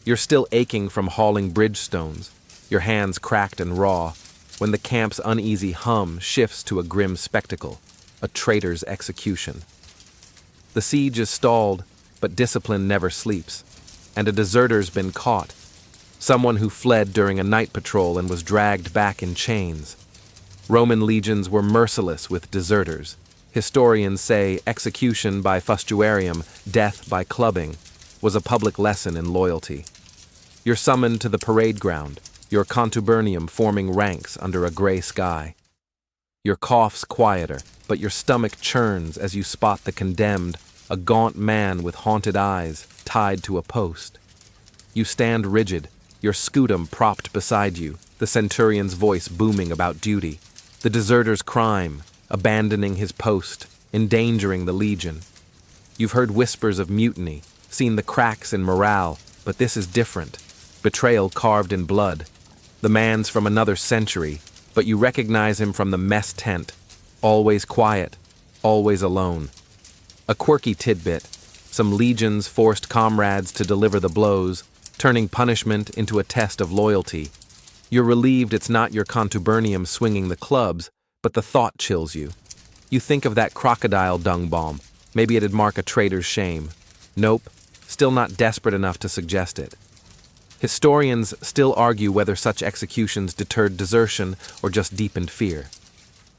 You're still aching from hauling bridge stones, your hands cracked and raw, when the camp's uneasy hum shifts to a grim spectacle, a traitor's execution. The siege is stalled, but discipline never sleeps, and a deserter's been caught, someone who fled during a night patrol and was dragged back in chains. Roman legions were merciless with deserters. Historians say execution by fustuarium, death by clubbing, was a public lesson in loyalty. You're summoned to the parade ground, your contubernum forming ranks under a gray sky. Your cough's quieter, but your stomach churns as you spot the condemned, a gaunt man with haunted eyes, tied to a post. You stand rigid, your scutum propped beside you, the centurion's voice booming about duty, the deserter's crime, abandoning his post, endangering the legion. You've heard whispers of mutiny, seen the cracks in morale, but this is different. Betrayal carved in blood. The man's from another century, but you recognize him from the mess tent, always quiet, always alone. A quirky tidbit, some legions forced comrades to deliver the blows, turning punishment into a test of loyalty. You're relieved it's not your contubernum swinging the clubs, but the thought chills you. You think of that crocodile dung bomb. Maybe it'd mark a traitor's shame. Nope, still not desperate enough to suggest it. Historians still argue whether such executions deterred desertion or just deepened fear.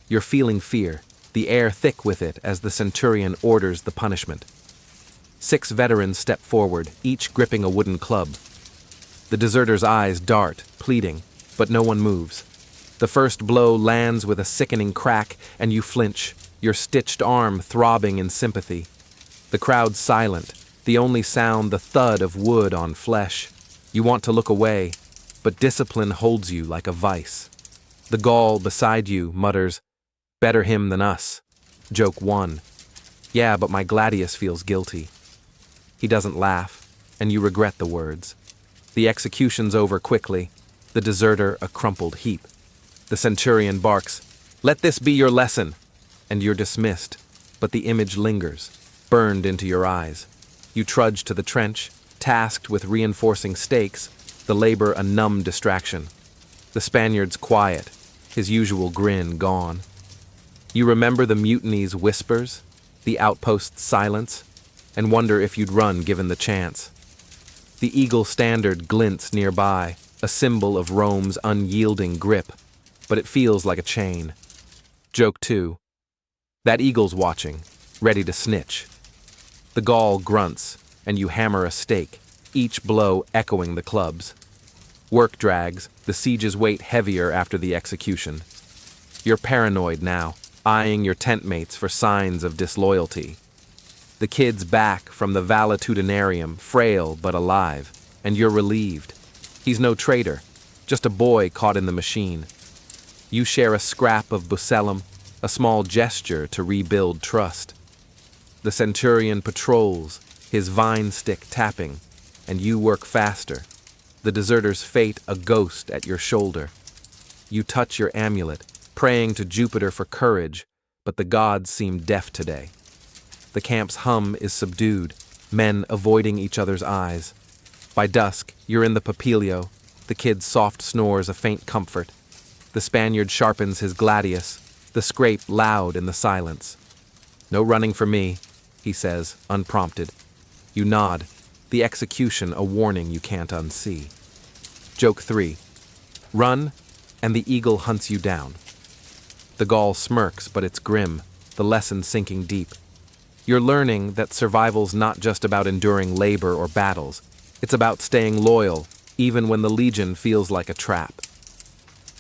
You're feeling fear, the air thick with it as the centurion orders the punishment. 6 veterans step forward, each gripping a wooden club. The deserter's eyes dart, pleading, but no one moves. The first blow lands with a sickening crack, and you flinch, your stitched arm throbbing in sympathy. The crowd's silent, the only sound the thud of wood on flesh. You want to look away, but discipline holds you like a vice. The Gaul beside you mutters, "Better him than us." Joke 1. "Yeah, but my gladius feels guilty." He doesn't laugh, and you regret the words. The execution's over quickly, the deserter a crumpled heap. The centurion barks, "Let this be your lesson," and you're dismissed, but the image lingers, burned into your eyes. You trudge to the trench, tasked with reinforcing stakes, the labor a numb distraction. The Spaniard's quiet, his usual grin gone. You remember the mutiny's whispers, the outpost's silence, and wonder if you'd run given the chance. The eagle standard glints nearby, a symbol of Rome's unyielding grip, but it feels like a chain. Joke 2. That eagle's watching, ready to snitch. The Gaul grunts, and you hammer a stake, each blow echoing the clubs. Work drags, the siege's weight heavier after the execution. You're paranoid now, eyeing your tent mates for signs of disloyalty. The kid's back from the valetudinarium, frail but alive, and you're relieved. He's no traitor, just a boy caught in the machine. You share a scrap of bucellum, a small gesture to rebuild trust. The centurion patrols, his vine stick tapping, and you work faster, the deserter's fate a ghost at your shoulder. You touch your amulet, praying to Jupiter for courage, but the gods seem deaf today. The camp's hum is subdued, men avoiding each other's eyes. By dusk, you're in the papilio, the kid's soft snores a faint comfort. The Spaniard sharpens his gladius, the scrape loud in the silence. "No running for me," he says, unprompted. You nod, the execution a warning you can't unsee. Joke 3. Run, and the eagle hunts you down. The Gaul smirks, but it's grim, the lesson sinking deep. You're learning that survival's not just about enduring labor or battles. It's about staying loyal, even when the Legion feels like a trap.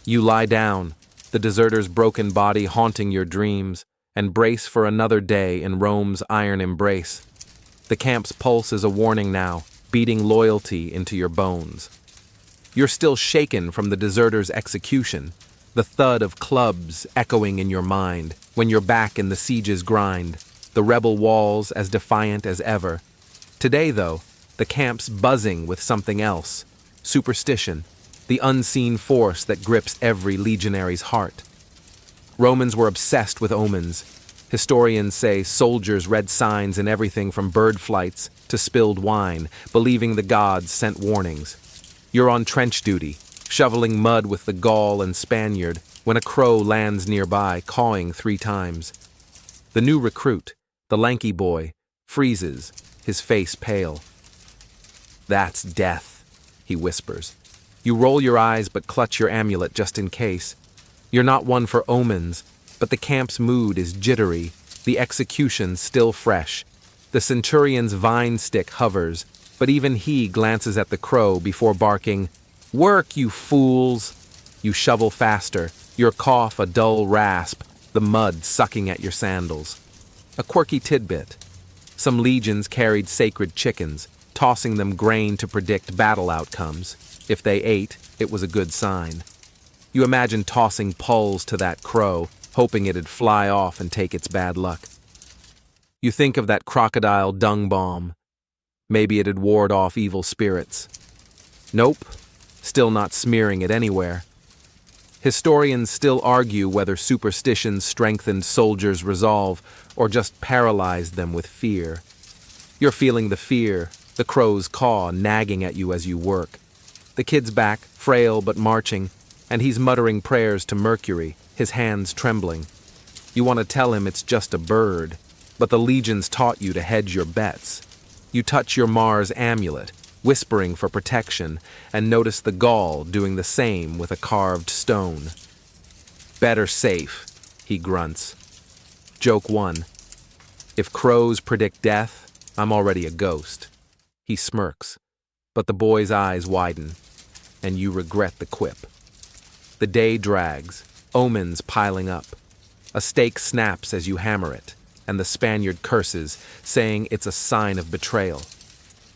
You lie down, the deserter's broken body haunting your dreams, and brace for another day in Rome's iron embrace. The camp's pulse is a warning now, beating loyalty into your bones. You're still shaken from the deserter's execution, the thud of clubs echoing in your mind when you're back in the siege's grind, the rebel walls as defiant as ever. Today, though, the camp's buzzing with something else: superstition, the unseen force that grips every legionary's heart. Romans were obsessed with omens. Historians say soldiers read signs in everything from bird flights to spilled wine, believing the gods sent warnings. You're on trench duty, shoveling mud with the Gaul and Spaniard, when a crow lands nearby, cawing 3 times. The new recruit, the lanky boy, freezes, his face pale. "That's death," he whispers. You roll your eyes but clutch your amulet just in case. You're not one for omens, but the camp's mood is jittery, the execution still fresh. The centurion's vine stick hovers, but even he glances at the crow before barking, "Work, you fools!" You shovel faster, your cough a dull rasp, the mud sucking at your sandals. A quirky tidbit. Some legions carried sacred chickens, tossing them grain to predict battle outcomes. If they ate, it was a good sign. You imagine tossing pulls to that crow, hoping it'd fly off and take its bad luck. You think of that crocodile dung bomb. Maybe it'd ward off evil spirits. Nope, still not smearing it anywhere. Historians still argue whether superstitions strengthened soldiers' resolve or just paralyzed them with fear. You're feeling the fear, the crow's caw nagging at you as you work. The kid's back, frail but marching, and he's muttering prayers to Mercury, his hands trembling. You want to tell him it's just a bird, but the Legion's taught you to hedge your bets. You touch your Mars amulet, whispering for protection, and notice the Gaul doing the same with a carved stone. "Better safe," he grunts. Joke 1. If crows predict death, I'm already a ghost. He smirks, but the boy's eyes widen, and you regret the quip. The day drags, omens piling up. A stake snaps as you hammer it, and the Spaniard curses, saying it's a sign of betrayal.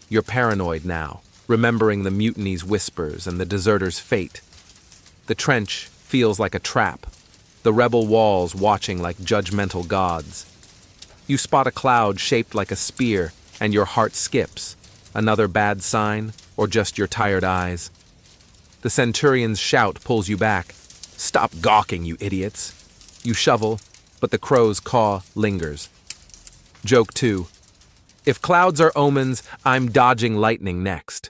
You're paranoid now, remembering the mutiny's whispers and the deserter's fate. The trench feels like a trap, the rebel walls watching like judgmental gods. You spot a cloud shaped like a spear, and your heart skips. Another bad sign, or just your tired eyes? The centurion's shout pulls you back. "Stop gawking, you idiots!" You shovel, but the crow's caw lingers. Joke 2. If clouds are omens, I'm dodging lightning next.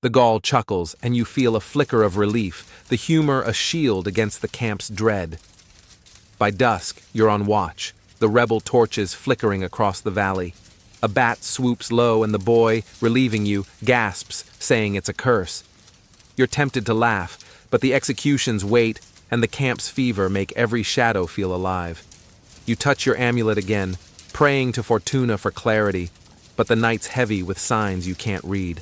The Gaul chuckles, and you feel a flicker of relief, the humor a shield against the camp's dread. By dusk, you're on watch, the rebel torches flickering across the valley. A bat swoops low, and the boy, relieving you, gasps, saying it's a curse. You're tempted to laugh, but the execution's weight and the camp's fever make every shadow feel alive. You touch your amulet again, praying to Fortuna for clarity, but the night's heavy with signs you can't read.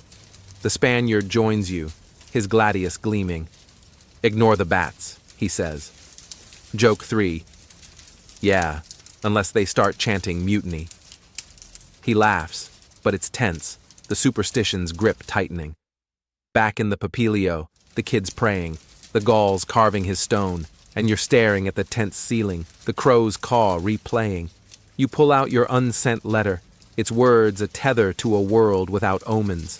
The Spaniard joins you, his gladius gleaming. "Ignore the bats," he says. Joke 3. Yeah, unless they start chanting mutiny. He laughs, but it's tense, the superstition's grip tightening. Back in the Papilio, the kid's praying, the Gaul's carving his stone, and you're staring at the tent's ceiling, the crow's caw replaying. You pull out your unsent letter, its words a tether to a world without omens.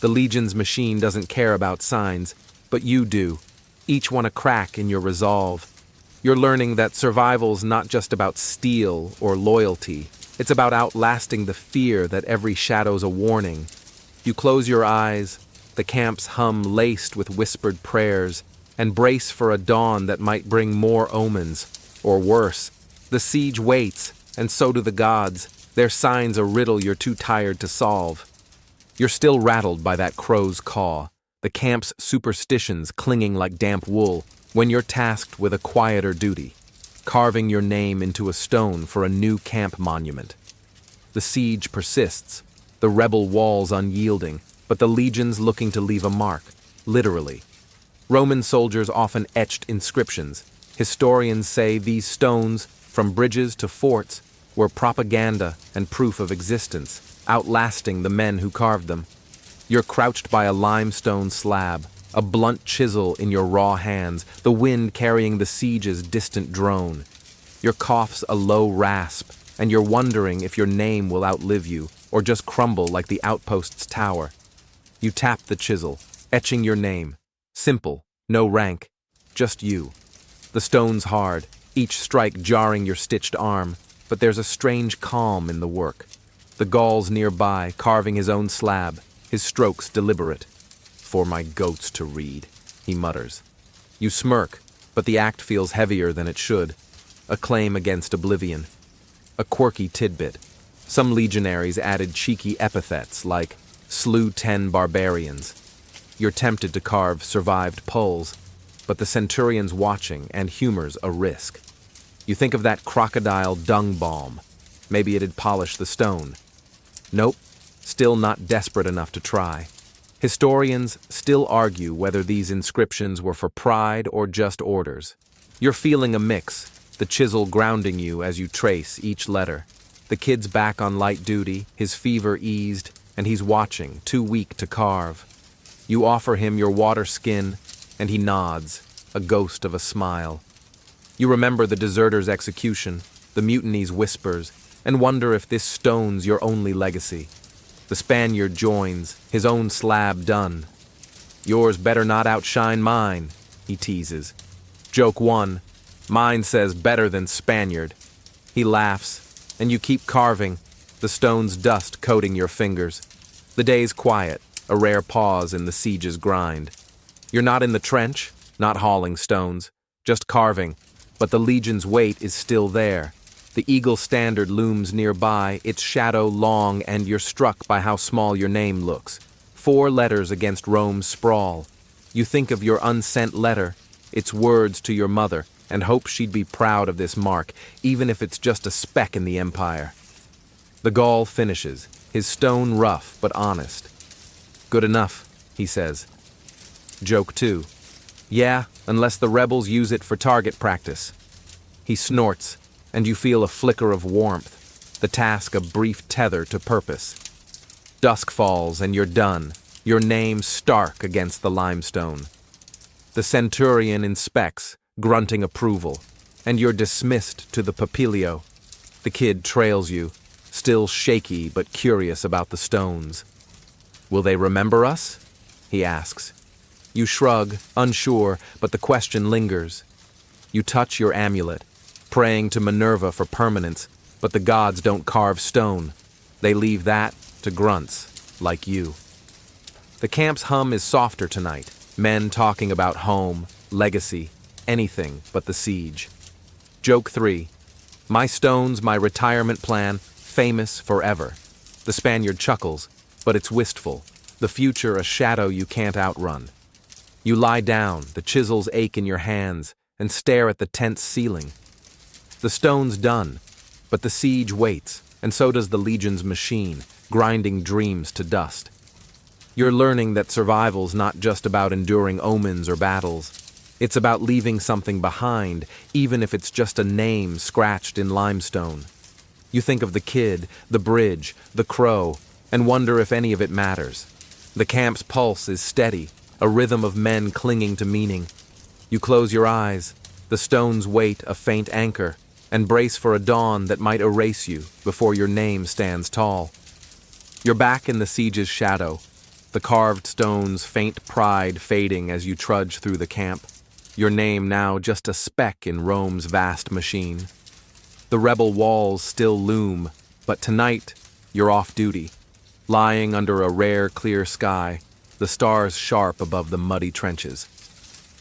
The Legion's machine doesn't care about signs, but you do, each one a crack in your resolve. You're learning that survival's not just about steel or loyalty. It's about outlasting the fear that every shadow's a warning. You close your eyes, the camp's hum laced with whispered prayers, and brace for a dawn that might bring more omens, or worse. The siege waits, and so do the gods, their signs a riddle you're too tired to solve. You're still rattled by that crow's caw, the camp's superstitions clinging like damp wool, when you're tasked with a quieter duty, carving your name into a stone for a new camp monument. The siege persists, the rebel walls unyielding, but the legions looking to leave a mark, literally. Roman soldiers often etched inscriptions. Historians say these stones, from bridges to forts, were propaganda and proof of existence, outlasting the men who carved them. You're crouched by a limestone slab, a blunt chisel in your raw hands, the wind carrying the siege's distant drone. Your cough's a low rasp, and you're wondering if your name will outlive you, or just crumble like the outpost's tower. You tap the chisel, etching your name. Simple, no rank, just you. The stone's hard, each strike jarring your stitched arm, but there's a strange calm in the work. The Gaul's nearby, carving his own slab, his strokes deliberate. "For my goats to read," he mutters. You smirk, but the act feels heavier than it should. A claim against oblivion. A quirky tidbit. Some legionaries added cheeky epithets like "slew 10 barbarians." You're tempted to carve "survived pulls," but the centurion's watching and humor's a risk. You think of that crocodile dung balm. Maybe it'd polish the stone. Nope, still not desperate enough to try. Historians still argue whether these inscriptions were for pride or just orders. You're feeling a mix, the chisel grounding you as you trace each letter. The kid's back on light duty, his fever eased, and he's watching, too weak to carve. You offer him your water skin, and he nods, a ghost of a smile. You remember the deserter's execution, the mutiny's whispers, and wonder if this stone's your only legacy. The Spaniard joins, his own slab done. "Yours better not outshine mine," he teases. Joke 1, mine says better than Spaniard. He laughs, and you keep carving, the stone's dust coating your fingers. The day's quiet, a rare pause in the siege's grind. You're not in the trench, not hauling stones, just carving, but the legion's weight is still there. The eagle standard looms nearby, its shadow long, and you're struck by how small your name looks. 4 letters against Rome's sprawl. You think of your unsent letter, its words to your mother, and hope she'd be proud of this mark, even if it's just a speck in the empire. The Gaul finishes, his stone rough but honest. "Good enough," he says. Joke 2. "Yeah, unless the rebels use it for target practice." He snorts, and you feel a flicker of warmth, the task a brief tether to purpose. Dusk falls and you're done, your name stark against the limestone. The centurion inspects, grunting approval, and you're dismissed to the papilio. The kid trails you, still shaky but curious about the stones. "Will they remember us?" he asks. You shrug, unsure, but the question lingers. You touch your amulet, praying to Minerva for permanence, but the gods don't carve stone. They leave that to grunts, like you. The camp's hum is softer tonight, men talking about home, legacy, anything but the siege. Joke 3. "My stone's my retirement plan, famous forever." The Spaniard chuckles, but it's wistful, the future a shadow you can't outrun. You lie down, the chisels ache in your hands, and stare at the tent's ceiling. The stone's done, but the siege waits, and so does the legion's machine, grinding dreams to dust. You're learning that survival's not just about enduring omens or battles. It's about leaving something behind, even if it's just a name scratched in limestone. You think of the kid, the bridge, the crow, and wonder if any of it matters. The camp's pulse is steady, a rhythm of men clinging to meaning. You close your eyes, the stones wait a faint anchor, and brace for a dawn that might erase you before your name stands tall. You're back in the siege's shadow, the carved stone's faint pride fading as you trudge through the camp, your name now just a speck in Rome's vast machine. The rebel walls still loom, but tonight you're off duty, lying under a rare clear sky, the stars sharp above the muddy trenches.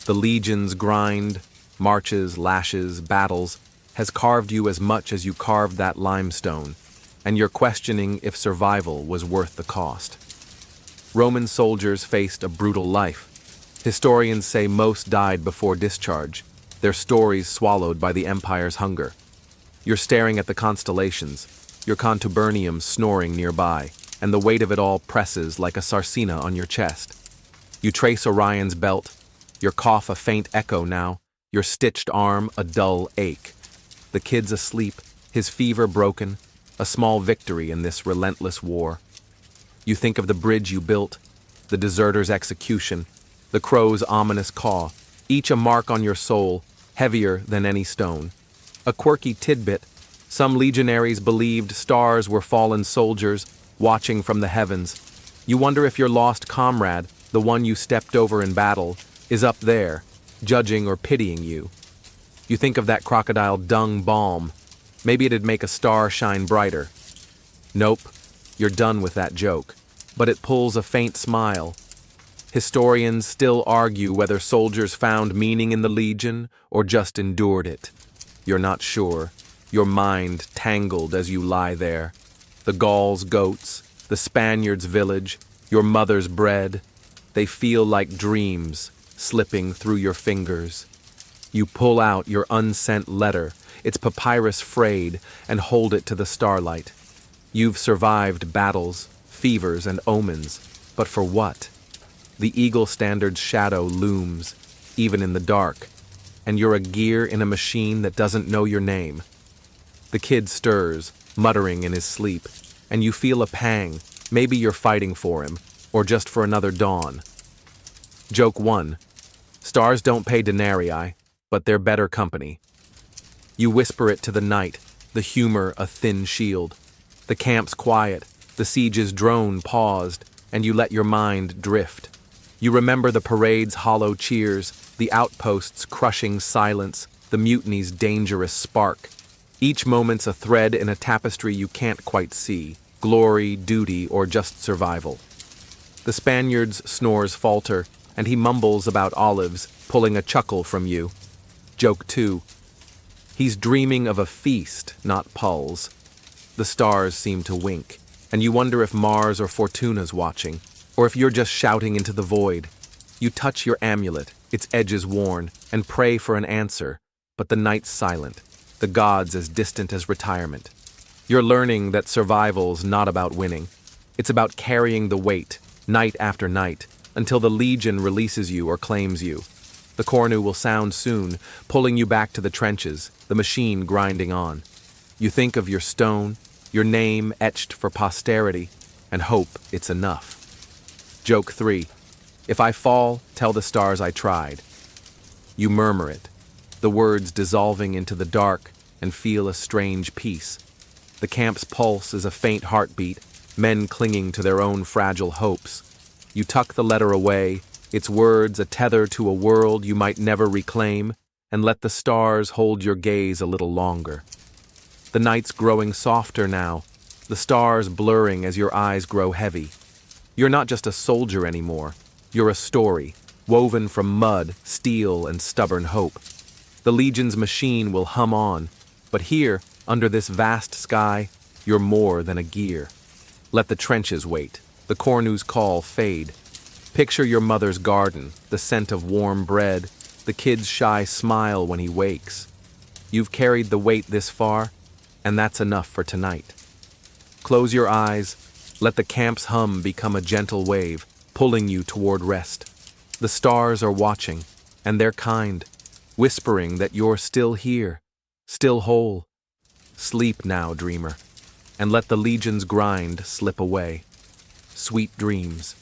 The legion's grind, marches, lashes, battles, has carved you as much as you carved that limestone, and you're questioning if survival was worth the cost. Roman soldiers faced a brutal life. Historians say most died before discharge, their stories swallowed by the empire's hunger. You're staring at the constellations, your contubernum snoring nearby, and the weight of it all presses like a sarcina on your chest. You trace Orion's belt, your cough a faint echo now, your stitched arm a dull ache. The kid's asleep, his fever broken, a small victory in this relentless war. You think of the bridge you built, the deserter's execution, the crow's ominous caw, each a mark on your soul, heavier than any stone. A quirky tidbit, some legionaries believed stars were fallen soldiers watching from the heavens. You wonder if your lost comrade, the one you stepped over in battle, is up there, judging or pitying you. You think of that crocodile dung balm. Maybe it'd make a star shine brighter. Nope, you're done with that joke. But it pulls a faint smile. Historians still argue whether soldiers found meaning in the Legion or just endured it. You're not sure, your mind tangled as you lie there. The Gauls' goats, the Spaniards' village, your mother's bread, they feel like dreams slipping through your fingers. You pull out your unsent letter, its papyrus frayed, and hold it to the starlight. You've survived battles, fevers, and omens, but for what? The Eagle Standard's shadow looms, even in the dark, and you're a gear in a machine that doesn't know your name. The kid stirs, muttering in his sleep, and you feel a pang. Maybe you're fighting for him, or just for another dawn. Joke 1. Stars don't pay denarii, but they're better company. You whisper it to the night, the humor a thin shield. The camp's quiet, the siege's drone paused, and you let your mind drift. You remember the parade's hollow cheers, the outposts' crushing silence, the mutiny's dangerous spark. Each moment's a thread in a tapestry you can't quite see, glory, duty, or just survival. The Spaniard's snores falter, and he mumbles about olives, pulling a chuckle from you. Joke 2. He's dreaming of a feast, not pulls. The stars seem to wink, and you wonder if Mars or Fortuna's watching, or if you're just shouting into the void. You touch your amulet, its edges worn, and pray for an answer, but the night's silent, the gods as distant as retirement. You're learning that survival's not about winning. It's about carrying the weight, night after night, until the Legion releases you or claims you. The cornu will sound soon, pulling you back to the trenches, the machine grinding on. You think of your stone, your name etched for posterity, and hope it's enough. Joke 3. If I fall, tell the stars I tried. You murmur it, the words dissolving into the dark, and feel a strange peace. The camp's pulse is a faint heartbeat, men clinging to their own fragile hopes. You tuck the letter away, its words a tether to a world you might never reclaim, and let the stars hold your gaze a little longer. The night's growing softer now, the stars blurring as your eyes grow heavy. You're not just a soldier anymore. You're a story, woven from mud, steel, and stubborn hope. The Legion's machine will hum on, but here, under this vast sky, you're more than a gear. Let the trenches wait, the cornu's call fade. Picture your mother's garden, the scent of warm bread, the kid's shy smile when he wakes. You've carried the weight this far, and that's enough for tonight. Close your eyes, let the camp's hum become a gentle wave, pulling you toward rest. The stars are watching, and they're kind, whispering that you're still here, still whole. Sleep now, dreamer, and let the Legion's grind slip away. Sweet dreams.